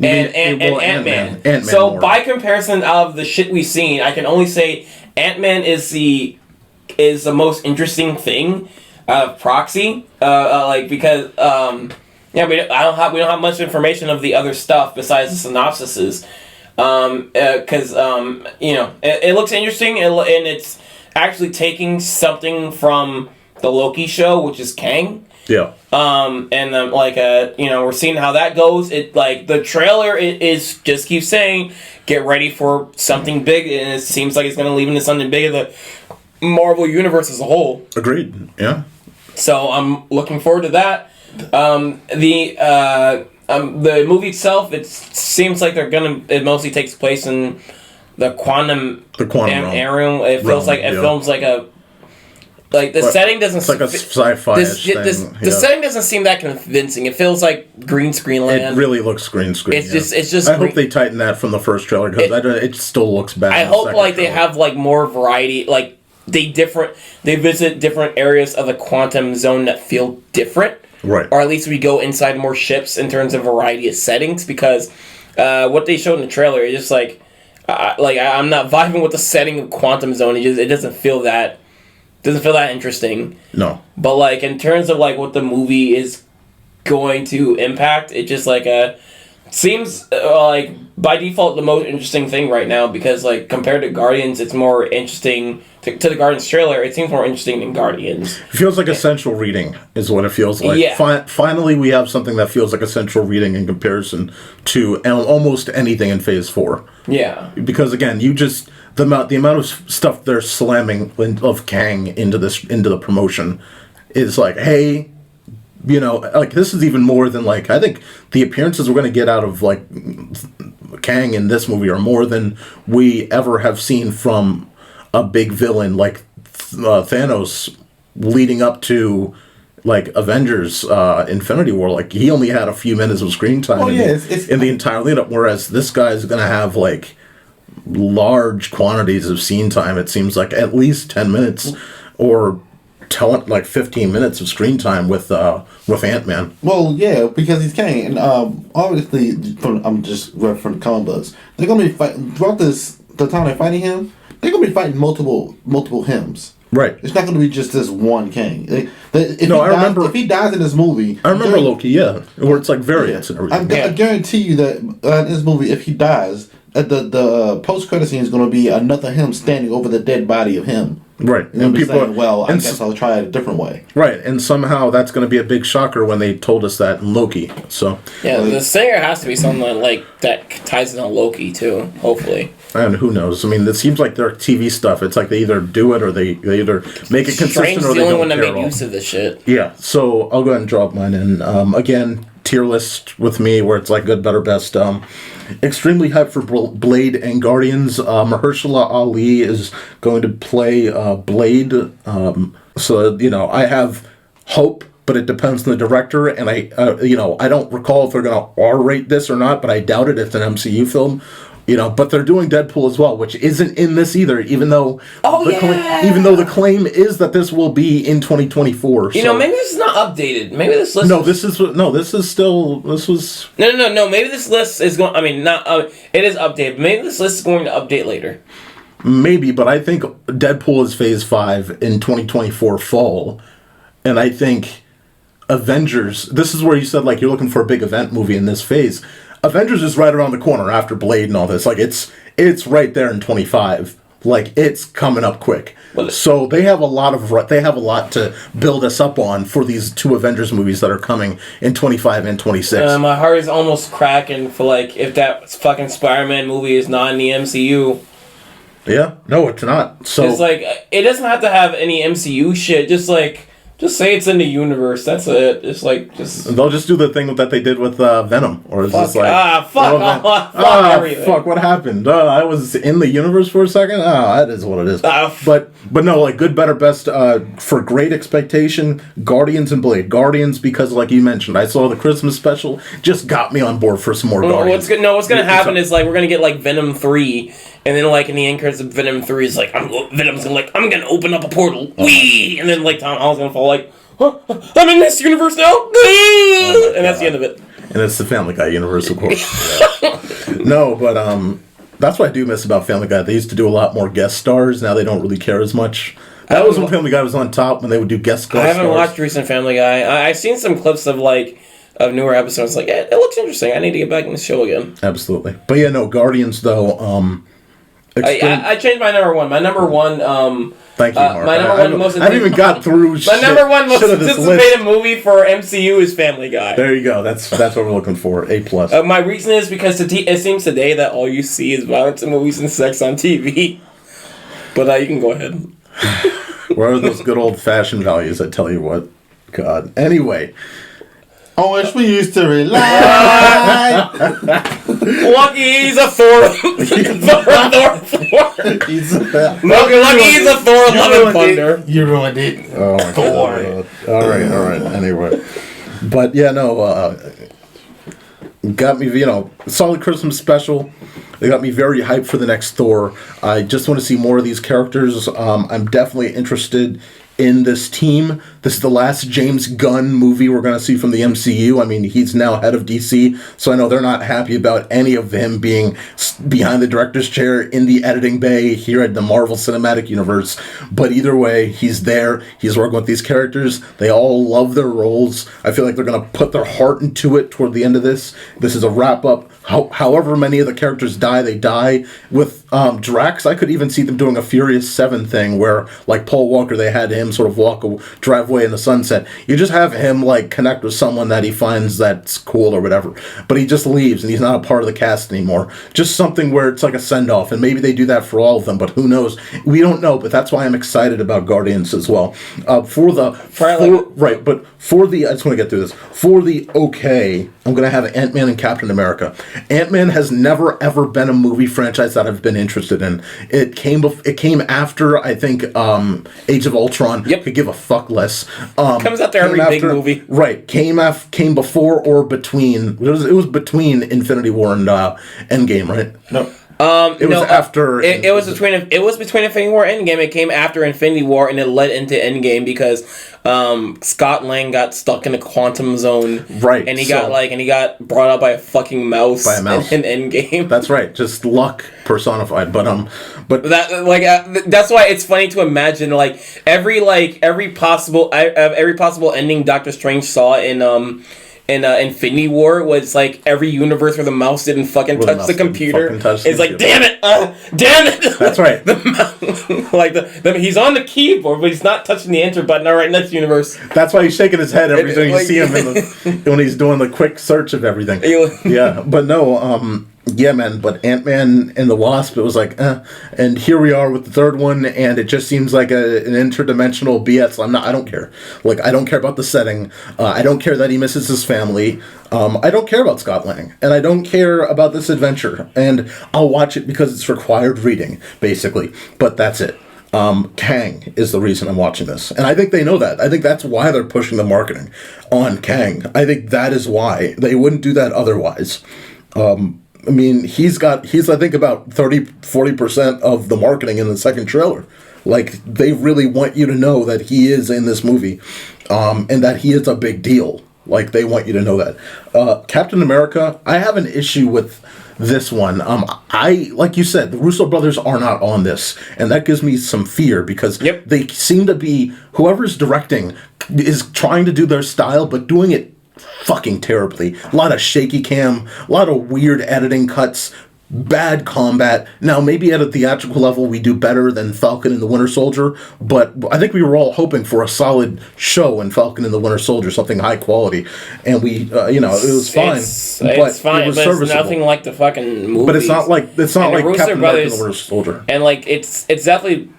Speaker 8: and Ant-Man. So by comparison of the shit we've seen, I can only say Ant-Man is the most interesting thing proxy. Because we don't have much information of the other stuff besides the synopsises. Because it looks interesting, and it's actually taking something from the Loki show, which is Kang.
Speaker 1: Yeah.
Speaker 8: We're seeing how that goes. It like the trailer is just keeps saying, get ready for something big, and it seems like it's going to lead into something big in the Marvel universe as a whole.
Speaker 1: Agreed. Yeah.
Speaker 8: So I'm looking forward to that. The movie itself, it seems like it mostly takes place in the quantum realm. It feels like the setting doesn't.
Speaker 1: It's like a sci-fi thing.
Speaker 8: The setting doesn't seem that convincing. It feels like green screen land.
Speaker 1: It really looks green screen.
Speaker 8: It's just.
Speaker 1: I hope they tighten that from the first trailer because it still looks bad.
Speaker 8: I hope they have like more variety. Like they visit different areas of the quantum zone that feel different.
Speaker 1: Right.
Speaker 8: Or at least we go inside more ships in terms of variety of settings, because what they showed in the trailer is just like I'm not vibing with the setting of Quantum Zone. It doesn't feel that interesting.
Speaker 1: No.
Speaker 8: But like in terms of like what the movie is going to impact, it just like seems like by default the most interesting thing right now, because like compared to Guardians, it's more interesting to the Guardians trailer. It seems more interesting than Guardians.
Speaker 1: It feels like a central reading is what it feels like.
Speaker 8: Yeah.
Speaker 1: Finally, we have something that feels like a central reading in comparison to almost anything in Phase 4.
Speaker 8: Yeah.
Speaker 1: Because again, the amount of stuff they're slamming of Kang into the promotion is like, hey. This is even more than, like, I think the appearances we're going to get out of, like, Kang in this movie are more than we ever have seen from a big villain like Thanos leading up to, like, Avengers Infinity War. Like, he only had a few minutes of screen time in the entire lead-up, whereas this guy's going to have, like, large quantities of scene time. It seems like at least 10 minutes or... like 15 minutes of screen time with Ant-Man.
Speaker 2: Well, yeah, because he's Kang, and obviously, I'm just referring to comic books. They're gonna be fighting throughout the time they're fighting him. They're gonna be fighting multiple hms.
Speaker 1: Right.
Speaker 2: It's not gonna be just this one Kang. If he dies in this movie,
Speaker 1: I remember Loki, where it's like variants and everything.
Speaker 2: I guarantee you that in this movie, if he dies, the post-credit scene is gonna be another him standing over the dead body of him.
Speaker 1: Right.
Speaker 2: And people saying, I guess I'll try it a different way.
Speaker 1: Right, and somehow that's going to be a big shocker when they told us that in Loki. So
Speaker 8: yeah, the singer has to be something like that ties in on Loki too, hopefully.
Speaker 1: And who knows? I mean, it seems like their TV stuff, it's like they either do it or they either make it consistent or they don't care.
Speaker 8: Strange's the only one that made use of this shit.
Speaker 1: Yeah, so I'll go ahead and drop mine in. Again, tier list with me where it's like good, better, best. Extremely hyped for Blade and Guardians. Mahershala Ali is going to play Blade. So, I have hope, but it depends on the director. And I don't recall if they're going to R-rate this or not, but I doubt it. It's an MCU film. But they're doing Deadpool as well, which isn't in this either, even though the claim is that this will be in 2024.
Speaker 8: Maybe this is not updated. Maybe this list.
Speaker 1: No, this was. No,
Speaker 8: Maybe this list is going. I mean, not. It is updated. Maybe this list is going to update later.
Speaker 1: Maybe, but I think Deadpool is Phase 5 in 2024 fall, and I think Avengers. This is where you said like you're looking for a big event movie in this phase. Avengers is right around the corner after Blade and all this. Like it's right there in 25. Like it's coming up quick. So they have a lot to build us up on for these two Avengers movies that are coming in 25 and 26.
Speaker 8: My heart is almost cracking for like if that fucking Spider-Man movie is not in the MCU.
Speaker 1: Yeah, no, it's not. So
Speaker 8: it's like it doesn't have to have any MCU shit. Just say it's in the universe. That's it.
Speaker 1: They'll just do the thing that they did with Venom, or it's just like
Speaker 8: everything.
Speaker 1: Fuck, what happened? I was in the universe for a second. That is what it is. But no, like good, better, best for great expectation. Guardians and Blade. Guardians because, like you mentioned, I saw the Christmas special. Just got me on board for some more Guardians.
Speaker 8: What's gonna happen is like we're gonna get like Venom 3. And then, like, in the end credits of Venom 3 is like, Venom's gonna, like, I'm gonna open up a portal. Whee! And then, like, Tom Holland's gonna fall, like, I'm in this universe now! And that's the end of it.
Speaker 1: And it's the Family Guy universe, of course. No, but, that's what I do miss about Family Guy. They used to do a lot more guest stars. Now they don't really care as much. That was when Family Guy was on top, when they would do guest stars.
Speaker 8: I haven't watched recent Family Guy. I've seen some clips of, like, of newer episodes. Like, it looks interesting. I need to get back in the show again.
Speaker 1: Absolutely. But, yeah, no, Guardians, though,
Speaker 8: I changed my number one. My number one.
Speaker 1: Thank you, Mark.
Speaker 8: My number one most.
Speaker 1: I haven't even got through.
Speaker 8: My number one most anticipated movie for MCU is Family Guy.
Speaker 1: There you go. That's what we're looking for. A+.
Speaker 8: My reason is because it seems today that all you see is violence in movies and sex on TV. But you can go ahead.
Speaker 1: Where are those good old-fashioned values? I tell you what. God. Anyway.
Speaker 2: I wish we used to rely.
Speaker 8: Lucky he's a Thor. Lucky he's a Thor Love and Thunder.
Speaker 2: You ruined it.
Speaker 1: Oh, my God. All right. Anyway. But, yeah, no, got me, solid Christmas special. They got me very hyped for the next Thor. I just want to see more of these characters. I'm definitely interested in this team. This is the last James Gunn movie we're going to see from the MCU. I mean, he's now head of DC, so I know they're not happy about any of him being behind the director's chair in the editing bay here at the Marvel Cinematic Universe. But either way, he's there. He's working with these characters. They all love their roles. I feel like they're going to put their heart into it toward the end of this. This is a wrap-up. However many of the characters die, they die. With Drax, I could even see them doing a Furious 7 thing where, like Paul Walker, they had him sort of drive away in the sunset. You just have him, connect with someone that he finds that's cool or whatever. But he just leaves, and he's not a part of the cast anymore. Just something where it's like a send-off, and maybe they do that for all of them, but who knows? We don't know, but that's why I'm excited about Guardians as well. I just want to get through this. For the okay, I'm going to have Ant-Man and Captain America. Ant-Man has never, ever been a movie franchise that I've been interested in. It came after, I think, Age of Ultron.
Speaker 8: Yep.
Speaker 1: Could give a fuck less.
Speaker 8: Comes after every big movie.
Speaker 1: Right. Came before or between. It was between Infinity War and Endgame, right?
Speaker 2: No.
Speaker 1: It was after.
Speaker 8: It was between Infinity War and Endgame. It came after Infinity War, and it led into Endgame because Scott Lang got stuck in a quantum zone,
Speaker 1: right?
Speaker 8: And he got brought up by a fucking mouse.
Speaker 1: By a mouse
Speaker 8: in Endgame.
Speaker 1: That's right. Just luck personified. But
Speaker 8: that's why it's funny to imagine every possible ending Doctor Strange saw in Infinity War was every universe where the mouse didn't fucking touch the computer. It's damn it!
Speaker 1: That's right.
Speaker 8: He's on the keyboard, but he's not touching the enter button. All right, next universe.
Speaker 1: That's why he's shaking his head every time you see him when he's doing the quick search of everything. Yeah, but no, yeah, man, but Ant-Man and the Wasp, it was and here we are with the third one, and it just seems like an interdimensional BS. I don't care. I don't care about the setting. I don't care that he misses his family. I don't care about Scott Lang, and I don't care about this adventure, and I'll watch it because it's required reading, basically, but that's it. Kang is the reason I'm watching this, and I think they know that. I think that's why they're pushing the marketing on Kang. I think that is why. They wouldn't do that otherwise. I mean, he's I think about 30-40% of the marketing in the second trailer. They really want you to know that he is in this movie, and that he is a big deal. They want you to know that. Captain America, I have an issue with this one. Like you said, the Russo brothers are not on this, and that gives me some fear because they seem to be, whoever's directing is trying to do their style, but doing it fucking terribly. A lot of shaky cam, a lot of weird editing cuts, bad combat. Now, maybe at a theatrical level, we do better than Falcon and the Winter Soldier, but I think we were all hoping for a solid show in Falcon and the Winter Soldier, something high quality, and we, it was fine.
Speaker 8: It's fine,
Speaker 1: it was
Speaker 8: but
Speaker 1: serviceable.
Speaker 8: It's nothing like the fucking movies.
Speaker 1: But it's not like Captain America and the Winter Soldier.
Speaker 8: And it's definitely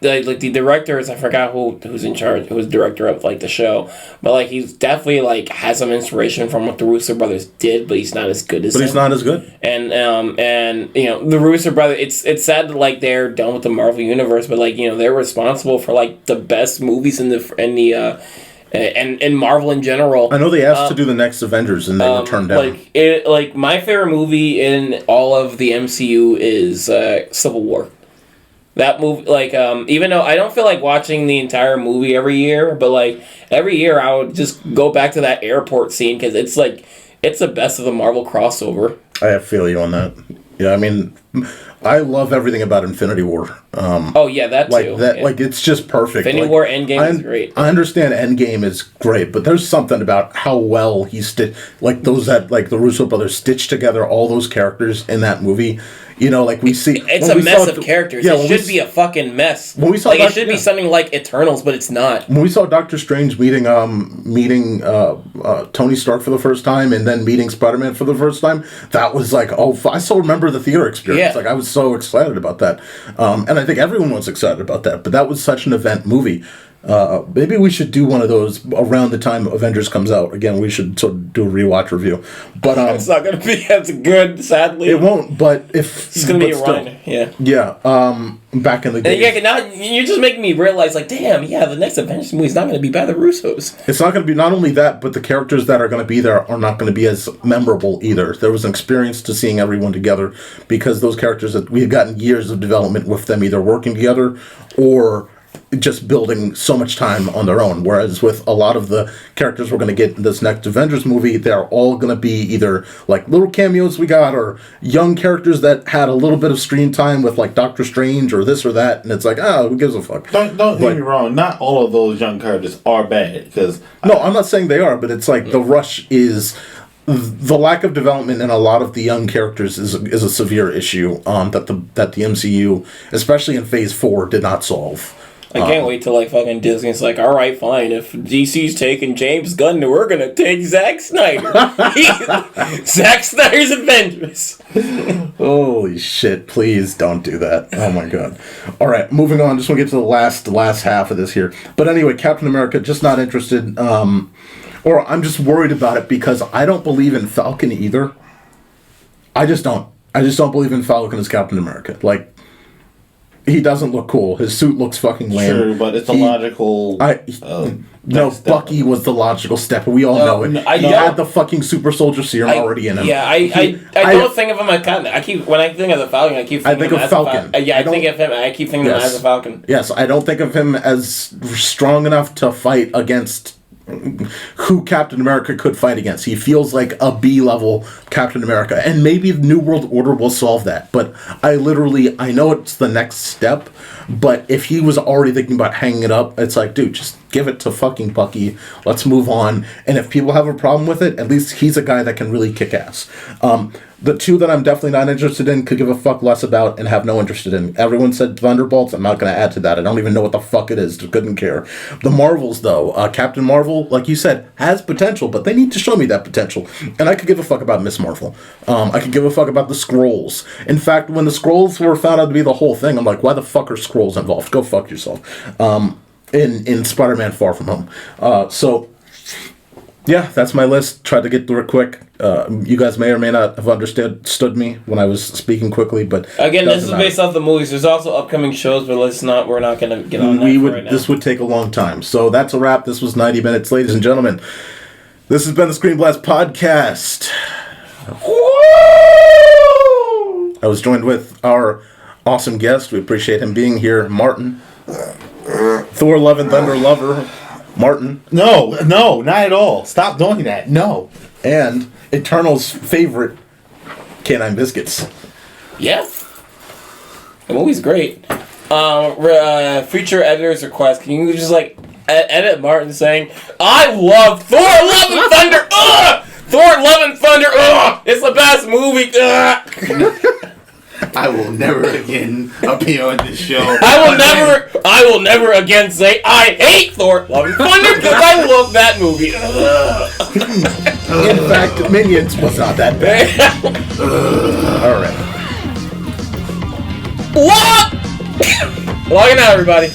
Speaker 8: the directors. I forgot who's in charge, who's director of the show, but he's definitely has some inspiration from what the Russo brothers did, but he's not as good as them.
Speaker 1: He's not as good.
Speaker 8: And the Russo brothers. It's sad that they're done with the Marvel universe, but they're responsible for the best movies in Marvel in general.
Speaker 1: I know they asked to do the next Avengers and they were turned down.
Speaker 8: My favorite movie in all of the MCU is Civil War. That movie, even though I don't feel like watching the entire movie every year, but every year I would just go back to that airport scene because it's the best of the Marvel crossover.
Speaker 1: I feel you on that. Yeah, I mean, I love everything about Infinity War.
Speaker 8: That too.
Speaker 1: It's just perfect.
Speaker 8: Infinity War Endgame is great.
Speaker 1: I understand Endgame is great, but there's something about how well he the Russo brothers stitched together all those characters in that movie. You know, like we see...
Speaker 8: It's a mess of characters.
Speaker 1: Yeah,
Speaker 8: it should be a fucking mess.
Speaker 1: When we saw
Speaker 8: it should be something like Eternals, but it's not.
Speaker 1: When we saw Doctor Strange meeting Tony Stark for the first time and then meeting Spider-Man for the first time, that was like, I still remember the theater experience.
Speaker 8: Yeah.
Speaker 1: Like, I was so excited about that. And I think everyone was excited about that. But that was such an event movie. Maybe we should do one of those around the time Avengers comes out. Again, we should sort of do a rewatch review. But
Speaker 8: it's not going to be as good, sadly.
Speaker 1: It won't. But if
Speaker 8: it's going to be a reminder,
Speaker 1: yeah. Back in the day,
Speaker 8: yeah. Now you're just making me realize, like, damn, yeah, the next Avengers movie is not going to be by the Russos.
Speaker 1: It's not going to be not only that, but the characters that are going to be there are not going to be as memorable either. There was an experience to seeing everyone together because those characters that we had gotten years of development with them either working together or just building so much time on their own. Whereas with a lot of the characters we're going to get in this next Avengers movie, they're all going to be either like little cameos we got or young characters that had a little bit of screen time with like Doctor Strange or this or that. And it's like, who gives a fuck?
Speaker 2: Don't get me wrong. Not all of those young characters are bad.
Speaker 1: I'm not saying they are, but it's like the rush is... The lack of development in a lot of the young characters is a severe issue that the MCU, especially in Phase 4, did not solve.
Speaker 8: I can't wait till like fucking Disney's like, all right, fine. If DC's taking James Gunn, we're gonna take Zack Snyder. Zack Snyder's Avengers.
Speaker 1: Holy shit! Please don't do that. Oh my god. All right, moving on. Just want to get to the last half of this here. But anyway, Captain America, just not interested. Or I'm just worried about it because I don't believe in Falcon either. I just don't believe in Falcon as Captain America. Like. He doesn't look cool. His suit looks fucking lame.
Speaker 2: Sure, but it's a logical...
Speaker 1: Bucky was the logical step. We all know it. He had the fucking super soldier serum already in him.
Speaker 8: Yeah, I don't think of him as kind of... when I think of the Falcon, I keep thinking of Falcon. I think of him. I keep thinking of him as a Falcon.
Speaker 1: Yes, I don't think of him as strong enough to fight against who Captain America could fight against. He feels like a B-level Captain America. And maybe the New World Order will solve that. But I know it's the next step, but if he was already thinking about hanging it up, it's like, dude, just give it to fucking Bucky. Let's move on. And if people have a problem with it, at least he's a guy that can really kick ass. The two that I'm definitely not interested in, could give a fuck less about, and have no interest in. Everyone said Thunderbolts. I'm not going to add to that. I don't even know what the fuck it is. Couldn't care. The Marvels, though. Captain Marvel, like you said, has potential, but they need to show me that potential. And I could give a fuck about Miss Marvel. I could give a fuck about the Skrulls. In fact, when the Skrulls were found out to be the whole thing, I'm like, why the fuck are Skrulls involved? Go fuck yourself. In Spider-Man Far From Home. Yeah, that's my list. Tried to get through it quick. You guys may or may not have understood me when I was speaking quickly, but
Speaker 8: again, this is based off the movies. There's also upcoming shows, but we're not going to get on that right now.
Speaker 1: This would take a long time. So that's a wrap. This was 90 minutes, ladies and gentlemen. This has been the ScreenBlast podcast. Woo! I was joined with our awesome guest. We appreciate him being here, Martin. Thor: Love and Thunder lover. Martin.
Speaker 2: No, not at all. Stop doing that. No.
Speaker 1: And Eternal's favorite, Canine Biscuits.
Speaker 8: Yeah. The movie's great. Future editor's request. Can you just edit Martin saying, I love Thor: Love and Thunder. Thor: Love and Thunder. It's the best movie.
Speaker 2: I will never again appear on this show.
Speaker 8: I will never again say I hate Thor: Love and Thunder because I love that movie.
Speaker 1: In fact, Minions was not that bad. All right.
Speaker 8: Logging out, everybody.